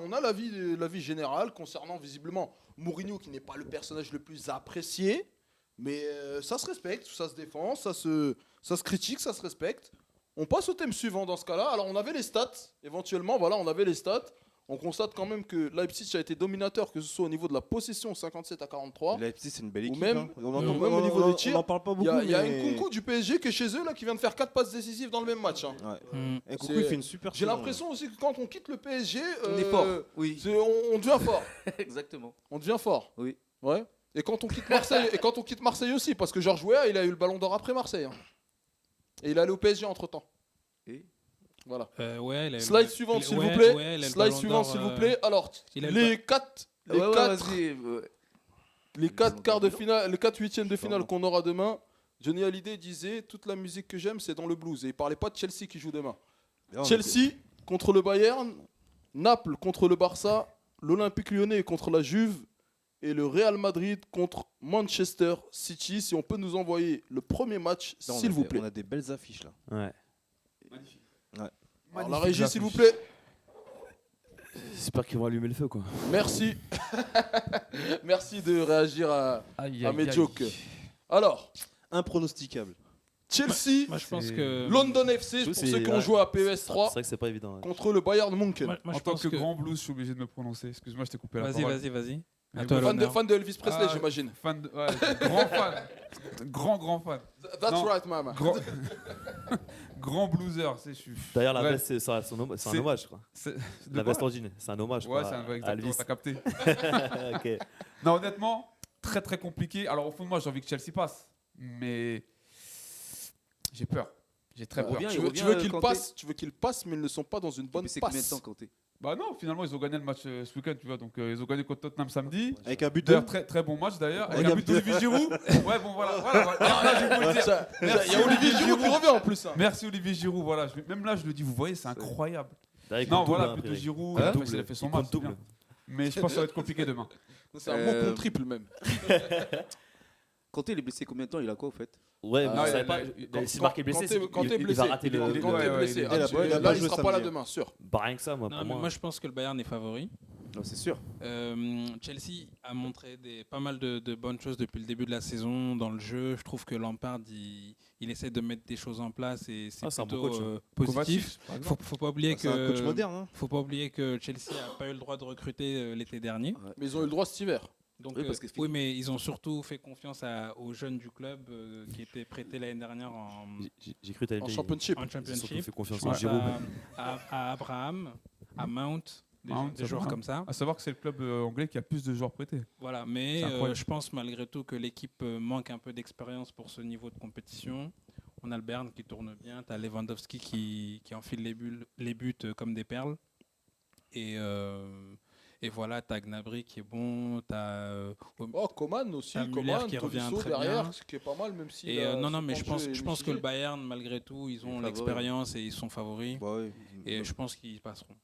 l'avis général concernant visiblement Mourinho, qui n'est pas le personnage le plus apprécié, mais ça se respecte, ça se défend, ça se critique, ça se respecte. On passe au thème suivant dans ce cas-là. Alors, on avait les stats, éventuellement, voilà, on avait les stats. On constate quand même que Leipzig a été dominateur, que ce soit au niveau de la possession 57 à 43. Leipzig, c'est une belle Ou équipe. même- hein. On ou entend- même au niveau des tirs, on n'en parle pas Il beaucoup. y a mais- Nkunku du PSG qui est chez eux, là, qui vient de faire 4 passes décisives dans le même match. Hein. Ouais. Mm. Nkunku, C'est- il fait une super J'ai saison. l'impression aussi que quand on quitte le PSG, On est fort. Oui, on devient fort. exactement. On devient fort. Oui. Ouais. Et quand on quitte Marseille, aussi, parce que Georges Weah, il a eu le Ballon d'Or après Marseille. Hein. Et il est allé au PSG entre temps. Et Voilà. Ouais, il a eu Slide le- suivante, s'il ouais, vous plaît. ouais, il a le Slide Ballon suivante, d'Or, s'il vous plaît. Alors, il a le les 4 Ouais, ouais, vas-y. Ouais. les 4 quarts de finale, les 4 huitièmes de finale Pardon. qu'on aura demain. Johnny Hallyday disait toute la musique que j'aime, c'est dans le blues. Et il parlait pas de Chelsea qui joue demain. Là, on Chelsea contre le Bayern, Naples contre le Barça, l'Olympique Lyonnais contre la Juve et le Real Madrid contre Manchester City. Si on peut nous envoyer le premier match, là, on s'il a vous des- plaît. On a des belles affiches là. Ouais. Alors, la régie, s'il vous plaît. J'espère qu'ils vont allumer le feu, quoi. Merci. Merci de réagir à mes jokes. Alors, Impronosticable. Chelsea, Moi, je pense C'est- que. London FC, pour C'est- ceux qui ont ouais. joué à C'est PES3, vrai que c'est pas évident. ouais. contre le Bayern Munchen. Moi, En je tant pense que grand blues, je suis obligé de me prononcer. Excuse-moi, je t'ai coupé la Vas-y, parole. vas-y. Mais À toi bon, l'honneur. Fan de Elvis Presley, Ah, j'imagine. Fan de, ouais, grand fan. Grand fan. That's Non. right, mama. Grand, grand blueser. Tu sais, je suis. D'ailleurs, la Ouais. veste, c'est un hommage, C'est- je crois. C'est- de La quoi veste en jean, c'est un hommage. Ouais, quoi, c'est un vrai, à exactement, Elvis. t'as capté. Ok. Non, honnêtement, très très compliqué. Alors, au fond de moi, j'ai envie que Chelsea passe. Mais j'ai peur. J'ai très peur. revient, Tu il veux, revient, tu veux qu'il Kanté. passe, mais ils ne sont pas dans une bonne Mais c'est combien de passe. temps, Kanté Bah non, finalement, ils ont gagné le match ce week-end, tu vois. Donc, ils ont gagné contre Tottenham samedi. Avec un but de. D'ailleurs, très, très bon match d'ailleurs. Avec Avec un but d'Olivier Giroud. Ouais, bon, voilà. Là, je vais vous le dire. Il y a Olivier Giroud qui revient en plus. Hein. Merci Olivier Giroud. Voilà. Même là, je le dis, vous voyez, c'est incroyable. D'ailleurs, il Non, compte double, voilà, hein, but de Pierre. Giroud. Il compte Il a double. fait son Il compte match. c'est double. bien. Mais je pense que ça va être compliqué demain. C'est un bon contre triple même. Kanté, il est blessé combien de temps? Il a quoi, au fait? Ouais, Ah, mais vous il savez a- pas. quand- S'il marque est blessé, Quand t'es il blessé, va rater le. quand t'es ouais, blessé, il est- ah, il a tu- pas là il joué sera pas là samedi. demain, sûr. Bah, rien que ça, moi, Non, pour mais moi. moi, je pense que le Bayern est favori. Non, c'est sûr. Chelsea a montré pas mal de bonnes choses depuis le début de la saison dans le jeu. Je trouve que Lampard, il essaie de mettre des choses en place et c'est C'est un bon plutôt coach, hein. positif. Kovacic, par exemple. Faut pas oublier C'est un coach que moderne. Hein. faut pas oublier que Chelsea a pas eu le droit de recruter l'été dernier. Mais ils ont eu le droit cet hiver. Donc, Oui, parce que oui, mais ils ont surtout fait confiance aux jeunes du club qui étaient prêtés l'année dernière en J'ai cru que t'allais En dire. championship. en Ils ont surtout championship. fait confiance Je en pense Giroud. à Abraham, à Mount, Mount, des joueurs Abraham. comme ça. À savoir que c'est le club anglais qui a plus de joueurs prêtés. Voilà, mais C'est incroyable. je pense malgré tout que l'équipe manque un peu d'expérience pour ce niveau de compétition. On a le Bayern qui tourne bien, tu as Lewandowski qui enfile les buts comme des perles. Et voilà, tu as Gnabry qui est bon, tu as Oh, Coman aussi, T'as Müller Coman, qui revient Tolisso très derrière, bien. ce qui est pas mal, même si. non, mais je pense que le Bayern, malgré tout, ils ont favori. l'expérience et ils sont favoris. Bah ouais. Et je pense qu'ils passeront.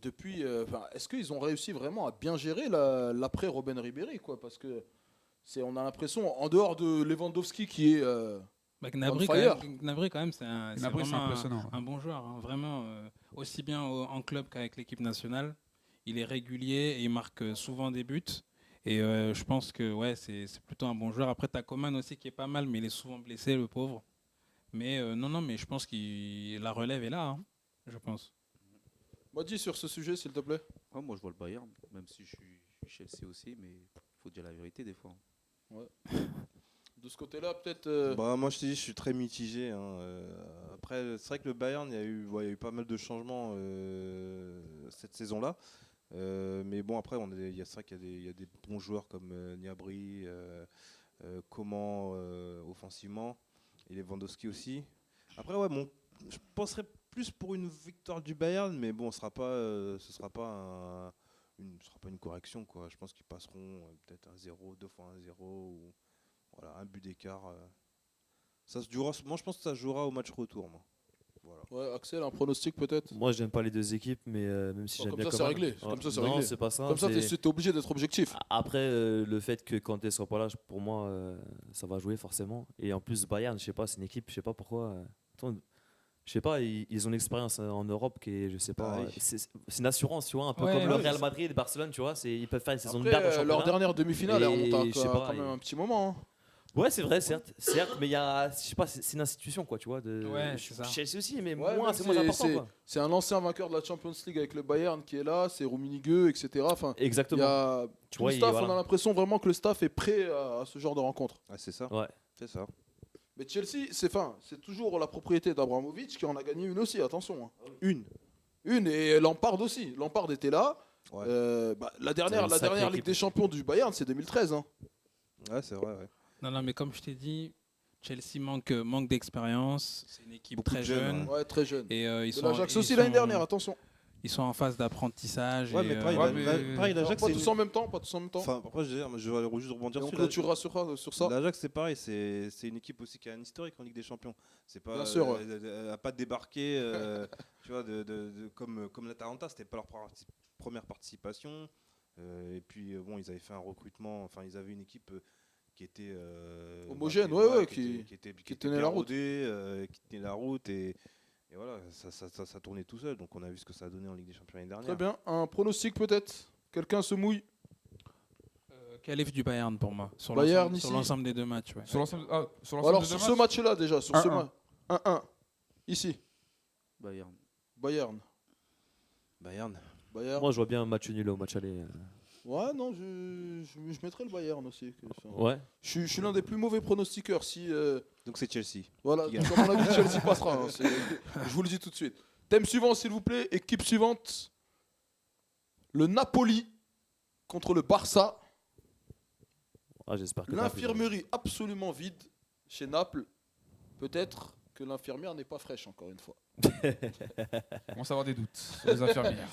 Depuis, est-ce qu'ils ont réussi vraiment à bien gérer l'après Robben Ribéry, quoi? Parce que on a l'impression, en dehors de Lewandowski qui est. Bah, Gnabry, On fire. Quand même, c'est Gnabry, c'est vraiment impressionnant. un bon joueur. Hein. Vraiment, aussi bien en club qu'avec l'équipe nationale. Il est régulier et il marque souvent des buts. Et je pense que ouais, c'est plutôt un bon joueur. Après, tu as Coman aussi qui est pas mal, mais il est souvent blessé, le pauvre. Mais non, mais je pense que la relève est là, hein, je pense. Moi, dis sur ce sujet, s'il te plaît. Ah, moi, je vois le Bayern, même si je suis Chelsea aussi, mais il faut dire la vérité des fois. De ce côté-là, peut-être. Bah, moi, je te dis, je suis très mitigé. Hein. Après, c'est vrai que le Bayern, il y a eu pas mal de changements cette saison-là. Mais bon, après, c'est vrai qu'il y a des bons joueurs comme Gnabry, Coman offensivement, et Lewandowski aussi. Après, ouais, je penserais plus pour une victoire du Bayern, mais bon, ce sera pas une correction, quoi. Je pense qu'ils passeront peut-être 1-0, 2 fois 1-0, ou voilà, un but d'écart. Ça se jouera, moi, je pense que ça se jouera au match retour, moi. Voilà. Ouais, Axel, un pronostic peut-être. Moi, j'aime pas les deux équipes, mais même si Bon, j'aime comme bien ça, c'est Coman. réglé. Comme ça, c'est non, réglé. c'est pas ça. Comme ça, c'est- t'es obligé d'être objectif. Après, le fait que Kanté soit pas là, pour moi, ça va jouer forcément. Et en plus, Bayern, je sais pas, c'est une équipe, je sais pas pourquoi. Je sais pas, ils ont une expérience en Europe qui est, je sais pas, Ah oui. c'est une assurance, tu vois, un peu Ouais, comme le ouais, Real Madrid et Barcelone, tu vois, ils peuvent faire une saison de Après, merde au leur championnat. dernière demi-finale, elle Et remonte je sais à pas, quand même un petit moment. Hein. Ouais, c'est vrai, certes, mais il y a, je sais pas, c'est une institution, quoi, tu vois. Ouais, c'est ça. Chelsea aussi, mais Ouais, moins, mais c'est moins important, quoi. c'est un ancien vainqueur de la Champions League avec le Bayern qui est là, c'est Rummenigge, etc. Enfin, il y Exactement. a Tu tout vois, le staff, voilà. on a l'impression vraiment que le staff est prêt à ce genre de rencontre. Ah, c'est ça. Ouais. C'est ça. Mais Chelsea, c'est toujours la propriété d'Abramovich qui en a gagné une aussi, attention. Hein. Une, et Lampard aussi. Lampard était là. Ouais. La dernière C'est une sacrée Ligue équipe. des Champions du Bayern, c'est 2013. Hein. Ouais, c'est vrai. Ouais. Non, mais comme je t'ai dit, Chelsea manque d'expérience. C'est une équipe Beaucoup de très jeunes, jeune. Ouais, très jeune. Et De l'Ajax aussi l'année dernière, attention. Ils sont en phase d'apprentissage. Ouais, et, mais pareil, pareil, Alors, l'Ajax, pas c'est tous une- en même temps, pas tous en même temps. Enfin, après, je vais juste Et rebondir on dessus. clôturera sur ça. L'Ajax, c'est pareil, c'est une équipe aussi qui a un historique en Ligue des Champions. C'est pas, Bien sûr, ouais. elle n'a pas débarqué, tu vois, comme l'Atalanta, c'était pas leur première participation. Et puis, bon, ils avaient fait un recrutement, enfin, ils avaient une équipe qui était Homogène, qui tenait la route. qui tenait la route et voilà, ça tournait tout seul. Donc, on a vu ce que ça a donné en Ligue des Champions l'année dernière. Très bien. Un pronostic peut-être. Quelqu'un se mouille. Qualif du Bayern pour moi. Sur Bayern l'ensemble- ici. sur l'ensemble des deux matchs. Ouais. Sur l'ensemble Alors des sur deux ce matchs, match-là déjà, sur ce 1-1. match. 1-1. Ici, Bayern. Bayern. Bayern. Bayern. Moi, je vois bien un match nul au match aller. Ouais, non, je mettrais le Bayern aussi. Ouais. Je suis l'un des plus mauvais pronostiqueurs. Si, Donc, c'est Chelsea. voilà, Qui gagne. comme on a dit, Chelsea passera. Hein, je vous le dis tout de suite. Thème suivant, s'il vous plaît. Équipe suivante. Le Napoli contre le Barça. Ah, j'espère que Naples, L'infirmerie absolument vide chez Naples. Peut-être que l'infirmière n'est pas fraîche, encore une fois. On commence à avoir des doutes sur les infirmières.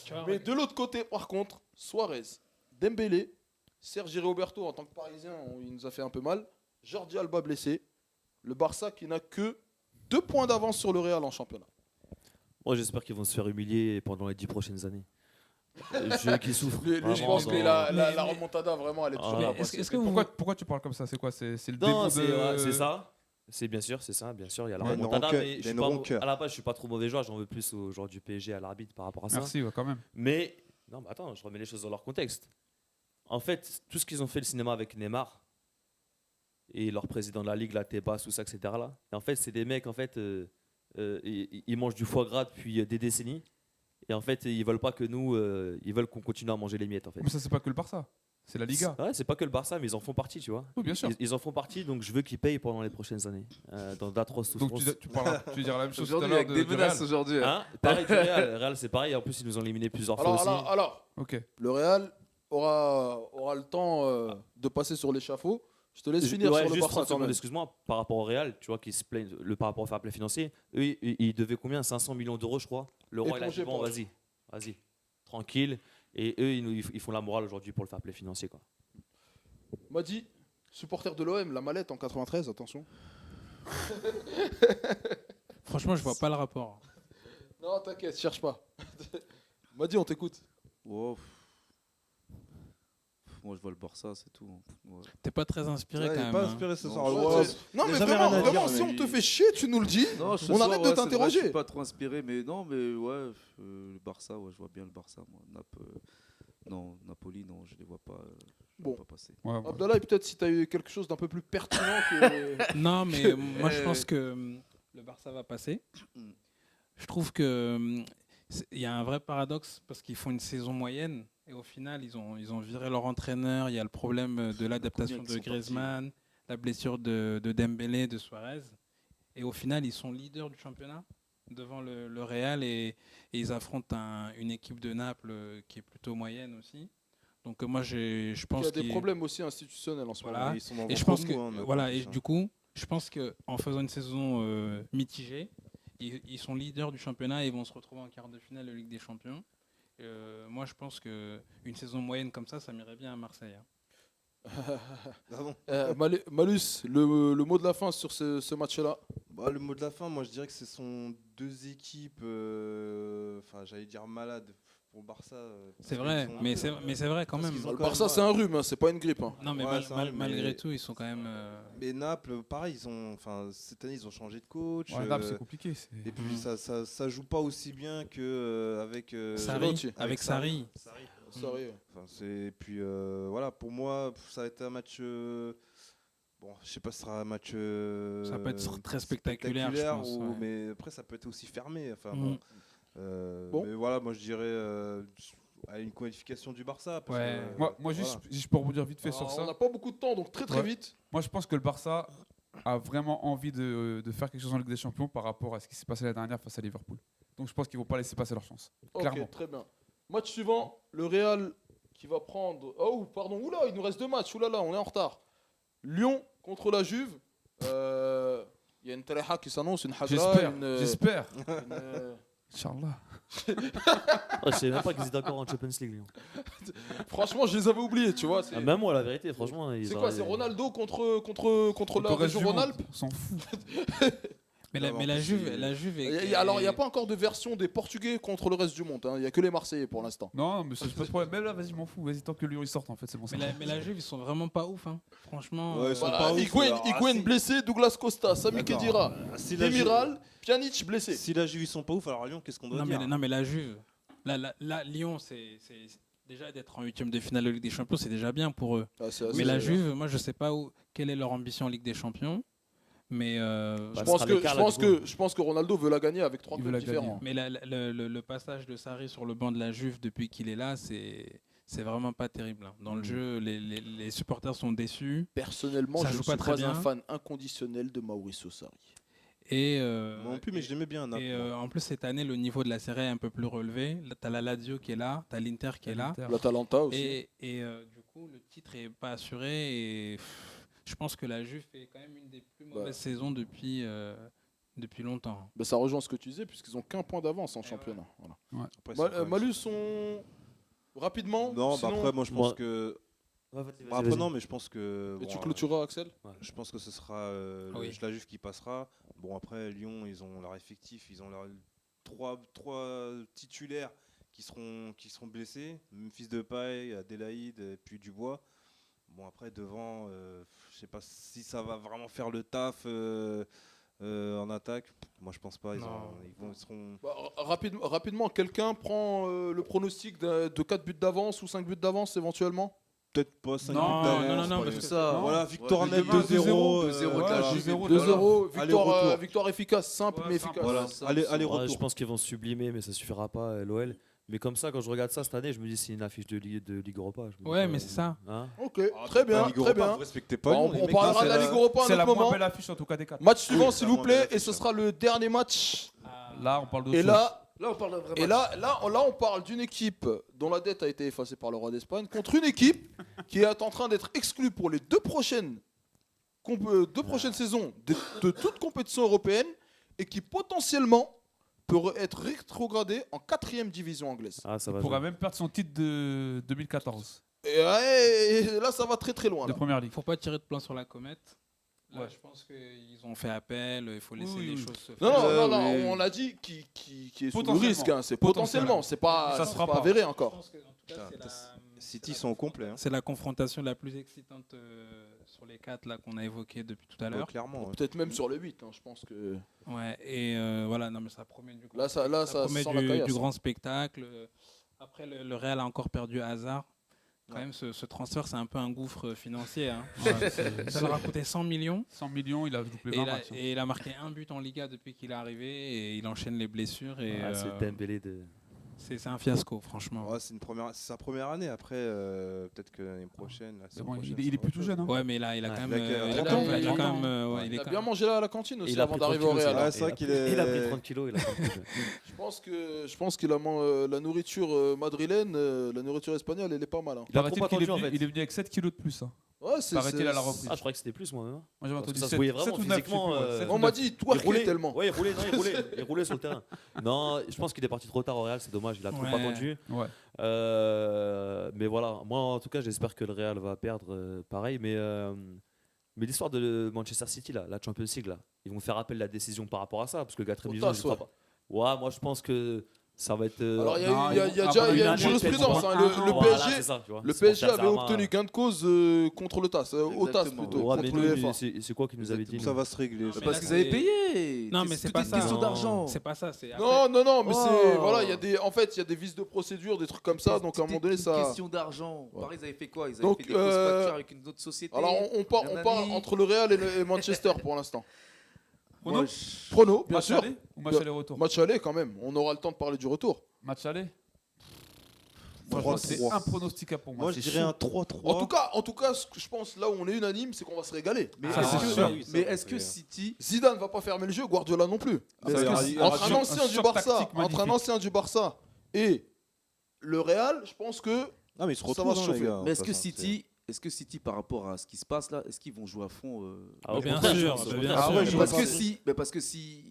Tu vois, Mais de l'autre côté, par contre, Suarez, Dembélé, Sergi Roberto en tant que Parisien, il nous a fait un peu mal. Jordi Alba blessé. Le Barça qui n'a que 2 points d'avance sur le Real en championnat. Moi, j'espère qu'ils vont se faire humilier pendant les 10 prochaines années. Je qui souffre. Lui, je vraiment pense que dans- la remontada, vraiment, elle est toujours Ah. là. Mais est-ce que vous Pourquoi tu parles comme ça? C'est quoi? C'est le Non, démon c'est de... ouais, c'est ça. C'est bien sûr, c'est ça, bien sûr. Il y a la Ouais, une remontada, rancœur, mais il y je a suis une pas, rancœur. à la base, je suis pas trop mauvais joueur. J'en veux plus aux joueurs du PSG, à l'arbitre par rapport à ça. Merci, ouais, quand même. Mais non, mais attends, je remets les choses dans leur contexte. En fait, tout ce qu'ils ont fait le cinéma avec Neymar et leur président de la ligue, la Tebas, tout ça, etc. Là, et en fait, c'est des mecs, en fait, ils mangent du foie gras depuis des décennies. Et en fait, ils veulent pas que nous, ils veulent qu'on continue à manger les miettes, en fait. Mais ça, c'est pas que le Barça. C'est la Liga. Ouais, c'est pas que le Barça, mais ils en font partie, tu vois. Oui, bien sûr. Ils en font partie, donc je veux qu'ils payent pendant les prochaines années, dans d'atroces Donc souffrances. tu diras la même chose tout à Aujourd'hui, l'heure avec des du menaces Real. aujourd'hui. Hein Pareil du Real. Real, c'est pareil. En plus, ils nous ont éliminé plusieurs fois aussi. Alors, Ok. le Real aura le temps de passer sur l'échafaud. Je te laisse finir Ouais, sur le juste Barça 30 quand secondes, même. excuse-moi, par rapport au Real, tu vois, qui se plaignent par rapport au fair play financier, eux, ils devaient combien 500 millions d'euros, je crois. L'euro, il a Éponger dit, bon, pour eux. vas-y, tranquille. Et eux, ils font la morale aujourd'hui pour le fair play financier, quoi. M'a dit, supporter de l'OM, la mallette en 93, attention. Franchement, je vois pas le rapport. Non, t'inquiète, cherche pas. M'a dit, on t'écoute. Oh, moi, je vois le Barça, c'est tout. Ouais. T'es pas très inspiré Ouais, quand il est même. pas hein. inspiré ce Non, soir. ouais, Ouais, c'est- Non, il y a mais jamais vraiment, rien à dire, vraiment, mais si on il- te fait chier, tu nous le dis. Non, ce On soir, arrête de ouais, c'est vrai, t'interroger. Je suis pas trop inspiré, mais non, mais ouais, le Barça, ouais, je vois bien le Barça. Moi. Non, Napoli, non, je les vois pas. Je les Bon. vois pas passer. Ouais, ouais. Abdallah, peut-être si tu as eu quelque chose d'un peu plus pertinent que. Non, mais moi je pense que le Barça va passer. Mm. Je trouve que il y a un vrai paradoxe parce qu'ils font une saison moyenne et au final ils ont viré leur entraîneur. Il y a le problème de l'adaptation Combien de qui sont Griezmann, la blessure de Dembélé, de Suarez. Et au final ils sont leaders du championnat devant le Real et ils affrontent une équipe de Naples qui est plutôt moyenne aussi. Donc moi je Il pense y a des qu'ils- problèmes aussi institutionnels en ce Voilà. moment. Ils sont dans et je le pense ventre que mou, hein, voilà, Napoli, et ça. du coup, je pense que en faisant une saison mitigée, ils sont leaders du championnat et ils vont se retrouver en quart de finale de Ligue des Champions. Moi, je pense que une saison moyenne comme ça m'irait bien à Marseille. hein. Ah bon. Malus, le mot de la fin sur ce match-là. Bah, le mot de la fin, moi je dirais que ce sont deux équipes, enfin j'allais dire malades pour le Barça. C'est parce vrai, qu'ils ont un mais peu- c'est vrai quand Parce même. qu'ils ont Le quand Barça, même, c'est un rhume, hein, c'est pas une grippe. hein. Non, mais Ouais, c'est vrai, mais- malgré tout, ils sont quand même. Mais Naples, pareil, enfin cette année ils ont changé de coach. Ouais, Naples, c'est compliqué. Et puis ça joue pas aussi bien que avec Sarri, Sarri. avec Sarri. Sorry. Enfin, et puis voilà, pour moi, ça va être un match. Bon, je sais pas si ce sera un match. Ça peut être très spectaculaire, je pense, ouais. mais après ça peut être aussi fermé. Enfin, Mhm. Bon. Mais voilà, moi je dirais à une qualification du Barça. Parce Ouais. que, Moi, juste, si je peux rebondir vite fait sur Alors, ça. on n'a pas beaucoup de temps, donc très Ouais. vite. Moi, je pense que le Barça a vraiment envie de faire quelque chose en Ligue des Champions par rapport à ce qui s'est passé la dernière face à Liverpool. Donc, je pense qu'ils ne vont pas laisser passer leur chance. Clairement. Ok, très bien. Match suivant, le Real qui va prendre. Oh, pardon, oula, il nous reste 2 matchs. Oulala, on est en retard. Lyon contre la Juve. Il y a une Teleha qui s'annonce, une Hagra. J'espère. une, J'espère. une, Inch'Allah. Oh, je savais même pas qu'ils étaient encore en Champions League, Lyon. Franchement, je les avais oubliés, tu vois. C'est Ah, même moi, la vérité, franchement. c'est quoi C'est Ronaldo contre la Le reste région du monde, Rhône-Alpes. on s'en fout. Mais Non, mais en la plus, Juve, la Juve est. Alors, il n'y a pas encore de version des Portugais contre le reste du monde. hein. Il n'y a que les Marseillais pour l'instant. Non, mais c'est pas de problème. Même là, vas-y, m'en fous. Vas-y, tant que Lyon il sorte, en fait, c'est bon. Mais la Juve, ils sont vraiment pas ouf. Hein. Franchement. Ouais, ils sont Voilà, pas ouf, Higuaín, alors, Higuaín si- blessé, Douglas Costa, Sami D'accord. Khedira, Si la Juve- Demiral, Pjanic blessé. Si la Juve ils sont pas ouf, alors Lyon, qu'est-ce qu'on doit dire Non, mais la Juve, Lyon, c'est déjà d'être en huitième de finale de Ligue des Champions, c'est déjà bien pour eux. Ah, c'est assez- Mais la Juve, moi, je sais pas quelle est leur ambition en Ligue des Champions. Mais, Je Bah, pense, ce sera que, l'écart, je, là, pense du coup. que, je pense que Ronaldo veut la gagner avec 3 Il veut clubs la gagner. différents. mais le passage de Sarri sur le banc de la Juve depuis qu'il est là, c'est vraiment pas terrible. hein. Dans le jeu, les supporters sont déçus. Personnellement, Ça je joue ne pas suis très pas bien. un fan inconditionnel de Mauricio Sarri. Et, Moi non plus, mais je l'aimais bien. Naples. et en plus, cette année, le niveau de la série est un peu plus relevé. Tu as la Lazio qui est là, tu as l'Inter qui est là. L'Atalanta aussi. Et du coup, le titre est pas assuré. Et je pense que la Juve fait quand même une des plus mauvaises saisons depuis depuis longtemps. Bah, ça rejoint ce que tu disais, puisqu'ils ont qu'un point d'avance en ouais. championnat. Voilà. Après, c'est quand même- Malus, rapidement. Non, bah sinon- après, moi je pense Moi- que. Ouais, vas-y, Bah, après, non, mais je pense que. Et bon, tu clôtureras, Axel? je pense que ce sera Oui. la Juve qui passera. Bon, après, Lyon, ils ont leur effectif, ils ont leurs trois titulaires qui seront blessés. Memphis Depay, Adélaïde et puis Dubois. Bon, après, devant, je sais pas si ça va vraiment faire le taf en attaque. Moi, je pense pas. Ils seront. Bah, rapidement, quelqu'un prend le pronostic de 4 buts d'avance ou 5 buts d'avance éventuellement? Peut-être pas 5 Non, buts non, d'avance, non, pas parce que que- ça. non. Voilà, victoire Ouais, nette 2-0, 2-0. ouais, la 2-0, Juve. 2-0, Aller-retour. victoire efficace, simple mais simple. efficace. Voilà, ça, aller-retour. Ouais, je pense qu'ils vont se sublimer, mais ça suffira pas, l'OL. Mais comme ça, quand je regarde ça cette année, je me dis c'est une affiche de Ligue Europa. Je me dis, Ouais, mais c'est ça. Hein Ok, très bien, Ligue très Europa, bien. Vous respectez pas Bah, Lyon, on les mecs, parlera de c'est la Ligue Europa à C'est un la autre moins moment. belle affiche en tout cas des 4. Match suivant, s'il la vous moins plaît, belle et ce sera le dernier match. Là, on parle d'autre Et chose. là, on parle d'un vrai Et match. là, on parle d'une équipe dont la dette a été effacée par le roi d'Espagne contre une équipe qui est en train d'être exclue pour les deux prochaines saisons de toute compétition européenne et qui potentiellement peut être rétrogradée en 4e division anglaise. Ah, ça Il va. pourra jouer. même perdre son titre de 2014 Et, ouais, et là, ça va très très loin. de Là. première ligue. Faut pas tirer de plan sur la comète. Là, Ouais. je pense qu'ils ont fait appel, il faut laisser Oui, les oui. choses se faire. Non, oui. on a dit qui est sous le Potentiellement. risque. Hein. C'est potentiellement, c'est pas, Ça c'est se fera pas pas. avéré Je encore. pense que, en tout cas, Putain, c'est City sont au complet. Hein. c'est la confrontation la plus excitante sur les 4 là qu'on a évoquées depuis tout à l'heure. Clairement. ouais. Peut-être même sur le 8, hein, je pense que. Ouais, et voilà, non mais ça promet du Là, ça promet sent la du caillasse. grand spectacle. Après, le Real a encore perdu à hasard. Quand même, ce transfert, c'est un peu un gouffre financier. Hein. Ça leur a coûté 100 millions. 100 millions, il a doublé Et 20 il, a, matchs. et il a marqué un but en Liga depuis qu'il est arrivé et il enchaîne les blessures. Et, Ah, c'est Dembélé de. c'est un fiasco, franchement. Ouais, c'est sa première année. Après, peut-être que l'année prochaine. C'est bon, il est plutôt jeune. Hein. Ouais, mais là, il a quand même. Mec, il a 30 quand ans, même- il a il a quand 30 même. Ouais, Il est a quand bien même- mangé à la cantine aussi Il a avant pris d'arriver au 30 kilos, Real. Ouais, c'est vrai qu'il Il a pris est. 30 kilos. Il a 30 kilos. Je pense que la nourriture madrilène, la nourriture espagnole, elle est pas mal. Hein. Il a Paraît-il trop qu'il est attendu, en venu- fait. il est venu avec 7 kilos de plus. Hein. Ouais, c'est. Paraît-il à la reprise. Ah, je croyais que c'était plus moi. Hein. Moi j'avais Parce que entendu ça se 7, voyait vraiment 7 ou 9, physiquement, On m'a dit, il twerkait tellement. Ouais, il roulait sur le terrain. Non, je pense qu'il est parti trop tard au Real, c'est dommage, il a trop Ouais. attendu. Ouais. Mais voilà, moi en tout cas, j'espère que le Real va perdre pareil. Mais l'histoire de Manchester City, là, la Champions League, là, ils vont faire appel à la décision par rapport à ça, parce que le 4ème division, TAS, je crois pas. Ouais, moi je pense que ça va être. Alors, il y a Non, eu- il y a ils vont- déjà après il y a une une année, jurisprudence. peut-être Hein, pour le un an. PSG, ça, tu vois. le Supporter PSG avait Zarma. obtenu gain de cause contre le TAS, au TAS Exactement. plutôt, Ouais, mais contre nous, l'UEFA. c'est quoi qui nous avait dit Ça nous va se régler. Non, ça. mais Parce là, qu'ils avaient c'est- payé. Non, mais c'est tout pas une ça. question Non. d'argent. C'est pas ça. C'est Non, mais Oh. c'est. Voilà, il y a des. En fait, il y a des vices de procédure, des trucs comme ça, donc à un moment donné, C'est ça. une question d'argent. Ouais. Pareil, ils avaient fait quoi Ils avaient Donc, fait des fausses factures avec une autre société. Alors, on parle Nanani. entre le Real et Manchester pour l'instant. Prono Prono, bien Match sûr. aller ou match aller-retour? Match aller quand même. On aura le temps de parler du retour. Match aller. Trois, Franchement, c'est trois. impronosticable pour moi. Moi, je c'est dirais chaud. un 3-3. En tout cas, ce que je pense là où on est unanime, c'est qu'on va se régaler. Mais Ça, est-ce c'est que- sûr. mais est-ce que City. Zidane va pas fermer le jeu, Guardiola non plus. Ah, Parce il y aura- que il y aura Entre un choc- ancien du choc Barça, tactique entre un magnifique. ancien du Barça et le Real, je pense que Ah, mais ils se Ça retrouvent, va se hein, chauffer. les gars. Mais est-ce De que toute façon, City. Est-ce que City, par rapport à ce qui se passe là, est-ce qu'ils vont jouer à fond Ah, Bien au contraire, sûr, je pense, bien au sûr. contraire. Ah ouais, je parce vois que pas. si. Mais parce que si.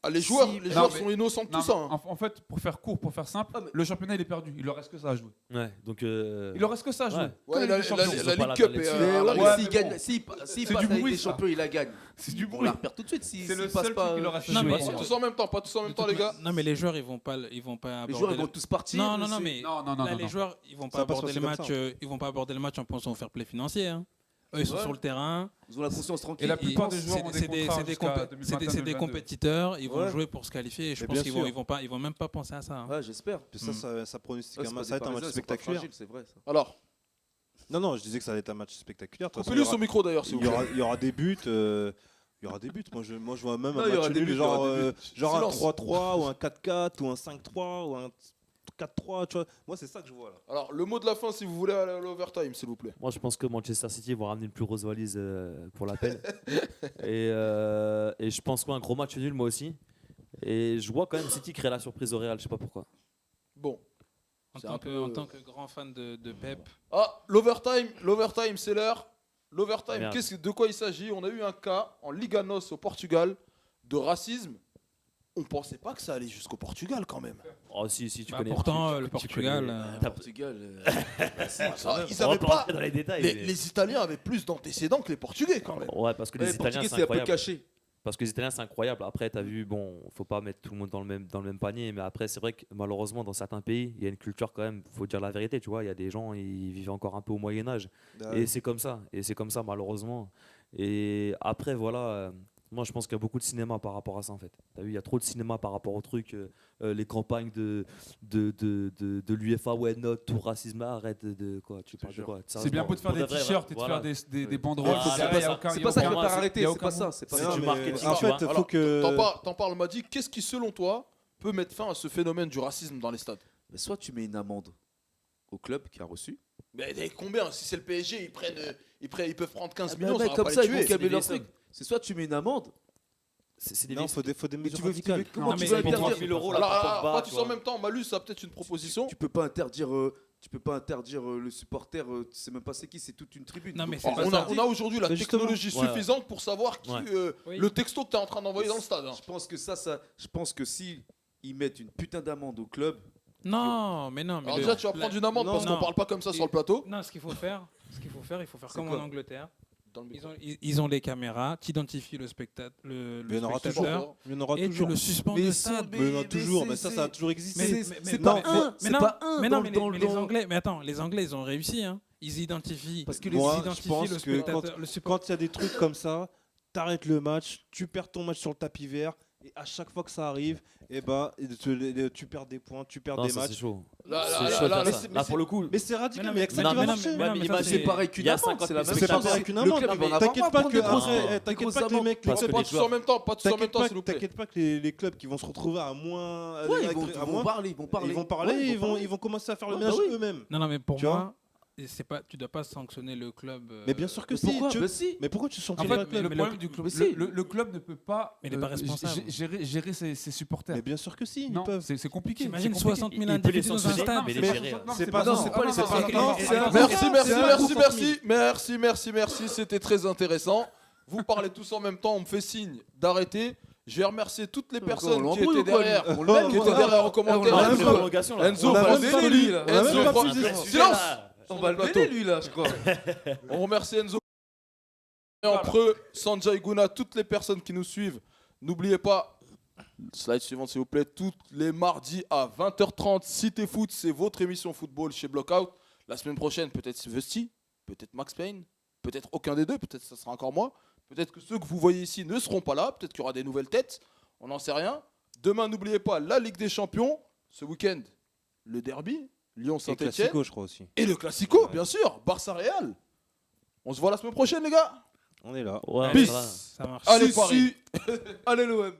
les joueurs, Si- les Non, joueurs mais- sont innocents de Non, tout ça. hein. en fait, pour faire court, pour faire simple, Ah, mais- le championnat il est perdu. Il leur reste que ça à jouer. Ouais, donc. Il leur reste que ça à jouer. Ouais. Comme Ouais, les champions. ils ont la pas Ligue la Cup palette. est Mais à ouais, la mais ouais, s'ils mais gagnent, bon. s'ils C'est passent du avec bruit, des ça. champions, ils la gagnent. C'est du On bruit. la repère tout de suite. C'est S'ils le passent seul pas. truc qui leur reste à Non, jouer. mais- Pas tous en même temps, pas tous en même temps, les gars. Non, mais les joueurs, ils vont pas Les aborder. joueurs, ils vont tous partir. Non, c'est- mais Non, là, les joueurs, ils vont Ça pas va pas se aborder le passer match. comme ça. Ils vont pas aborder le match en pensant au fair play financier. Hein. Eux, ils sont Ouais. sur le terrain. Ils ont la conscience tranquille. Et la plupart des C'est- joueurs ont des c'est des- contrats c'est des jusqu'à compé- c'est des 2021-2022. compétiteurs. Ils vont Ouais. jouer pour se qualifier. Et je Mais pense bien qu'ils sûr. ils vont même pas penser à ça. hein. Ouais, j'espère. Puis ça pronostique Ouais, un c'est match. pas Ça va être un des match Parisiens, ils sont pas spectaculaire. fragiles, c'est vrai ça. Alors, Non, je disais que ça allait être un match spectaculaire. De toute façon, coupez-le au micro d'ailleurs, s'il il vous y plaît. aura, il y aura des buts. Il y aura des buts. Moi, je vois même Non, un il y aura match des nul, buts, il y aura genre, des buts. genre un Silence. 3-3 ou un 4-4 ou un 5-3 ou un 4-3. Tu vois. Moi, c'est ça que je vois là. Alors, le mot de la fin, si vous voulez, à l'overtime, s'il vous plaît. Moi, je pense que Manchester City vont ramener une plus grosse valise pour l'appel. et je pense qu'un gros match nul, moi aussi. Et je vois quand même City créer la surprise au Real, je sais pas pourquoi. Bon. En C'est tant un que- peu- En tant que grand fan de Pep. Ah, l'overtime, c'est l'heure. L'overtime, Merde. de quoi il s'agit? On a eu un cas en Liga NOS au Portugal de racisme, on pensait pas que ça allait jusqu'au Portugal quand même. Oh, si, tu Bah, connais. pourtant, tu- le tu Portugal. connais. Le Portugal. Ça, ils On va avaient pas pas. rentrer dans les détails. mais- Les Italiens avaient plus d'antécédents que les Portugais quand même. Ouais, parce que les Les Italiens, Portugais, c'est c'est un peu incroyable. caché. Parce que les Italiens, c'est incroyable. Après, tu as vu, bon, faut pas mettre tout le monde dans le même panier, mais après, c'est vrai que malheureusement, dans certains pays, il y a une culture quand même, faut dire la vérité, tu vois. Il y a des gens, ils vivent encore un peu au Moyen-Âge. Ah Et ouais. c'est comme ça. Et c'est comme ça, malheureusement. Et après, voilà. Moi, je pense qu'il y a beaucoup de cinéma par rapport à ça, en fait. Tu as vu, il y a trop de cinéma par rapport au truc. Les campagnes de l'UEFA, ouais, note, tout racisme, arrête quoi. Tu parles de quoi? C'est bien beau de faire Pour des vrai, t-shirts et de voilà. faire des banderoles. Voilà, faut c'est dire, pas il y a ça. aucun- C'est il y a pas ça qu'il aucun- faut faire arrêter, il y a c'est aucun pas ça. bon- C'est pas C'est ça. du mais marketing, en tu fait, vois. faut Alors, que. T'en parles, Madi. Qu'est-ce qui, selon toi, peut mettre fin à ce phénomène du racisme dans les stades? Mais soit tu mets une amende au club qui a reçu. Mais combien? Si c'est le PSG, ils peuvent prendre 15 Ah, millions, mais ça va comme pas ça, les ils vont tuer. calmer leur C'est des truc. C'est soit tu mets une amende. C'est des Non, vieilles- faut des Mais mesures tu veux radicales. comment Non, tu mais veux pour interdire 3000 euros là. Alors, pour alors, Pogba, pas tu tous vois. en même temps. Malus, ça a peut-être une proposition. Tu peux pas interdire. Tu peux pas interdire le supporter. Tu sais même pas c'est qui. C'est toute une tribune. Non, mais Donc, c'est pas On ça. a aujourd'hui la Mais justement. technologie Ouais. suffisante pour savoir qui, Ouais. Oui. le texto que tu es en train d'envoyer dans le stade. hein. Je pense que je pense que si ils mettent une putain d'amende au club. Non, mais non. Mais Alors le- déjà, tu vas la- prendre une amende Non, parce qu'on non. parle pas comme ça sur le plateau. Non, ce qu'il faut faire, il faut faire C'est comme quoi en Angleterre. Dans le micro. Ils ont les caméras, tu identifies le spectateur, le Il y en aura spectateur, toujours. Il y en aura et tu toujours. le suspends Mais de ils stade. sont- Mais il y en a toujours, mais mais ça c'est- ça a toujours existé. C'est non, pas un. C'est non, pas un. mais non, dans- mais dans- les dans- Anglais, mais attends, les Anglais, ils ont réussi, hein. Ils identifient, Parce que Moi, ils je identifient pense le que spectateur, le support. Quand il y a des trucs comme ça, t'arrêtes le match, tu perds ton match sur le tapis vert, et à chaque fois que ça arrive, eh ben, tu perds des points, tu perds Non, des ça, c'est matchs. chaud. Là, C'est là, chaud là, de là, faire là, ça. c'est- Là, pour le coup. Mais c'est radical, Mais non, mais il y a que ça mais qui non, va mais non, marcher. mais non, mais ça, C'est pareil qu'une il y a amende. 50 C'est la même C'est pas chose. pareil qu'une Le amende. club, il va en avoir T'inquiète marre pas de que prendre des après, grosses t'inquiète pas que les amendes. mecs, Parce que Pas les tous en joueurs- même temps, pas tous en même temps, s'il vous plaît. t'inquiète pas que les clubs qui vont se retrouver à moins, Ouais, ils à vont moins, parler. Ils vont parler. ils vont parler, Ouais, ils vont commencer à faire le Ouais, ménage bah oui. eux-mêmes. Non, non, mais pour Tu vois moi, c'est pas, tu dois pas sanctionner le club. Mais bien sûr que Mais si. pourquoi tu- Bah si. Mais pourquoi tu En sanctionnes fait, pas le club le mais problème du club, mais si. le club ne peut pas Mais il est pas responsable. gérer ses supporters. Mais bien sûr que si, ils Non, peuvent. c'est compliqué. T'imagines c'est compliqué. 60 000 Il peut les individus dans un sanctionner, stade. mais les Mais gérer. non, C'est c'est pas- pas non, ça. c'est pas les- Ah, c'est non, pas- non, non, non, c'est non, un- non, Merci, c'était très intéressant. Vous parlez tous en même temps, on me fait signe d'arrêter. Je vais remercier toutes les personnes qui étaient derrière, On le met, qui étaient derrière en on commentaire. l'a On a même une pas- prolongation, là. Enzo, On a prends même des pas délits. lui, là. On a même Enzo, pas prends plus des de- délits. Silence. On va le plateau. mêler, lui, là, je crois. On remercie Enzo. Et en preux, Sanjay Guna, toutes les personnes qui nous suivent. N'oubliez pas, slide suivante s'il vous plaît, tous les mardis à 20h30, Cité Foot, c'est votre émission football chez Blockout. La semaine prochaine, peut-être Vesti, peut-être Max Payne, peut-être aucun des deux, peut-être ça sera encore moi. Peut-être que ceux que vous voyez ici ne seront pas là, peut-être qu'il y aura des nouvelles têtes, on n'en sait rien. Demain, n'oubliez pas la Ligue des Champions. Ce week-end, le derby, Et Lyon-Saint-Etienne. Classico, je crois aussi. Et le Classico, bien sûr, Barça-Real. On se voit la semaine prochaine, les gars. On est là. Ouais, Peace. ça va. Ça marche. Allez, Si, Paris. si. Allez, l'OM.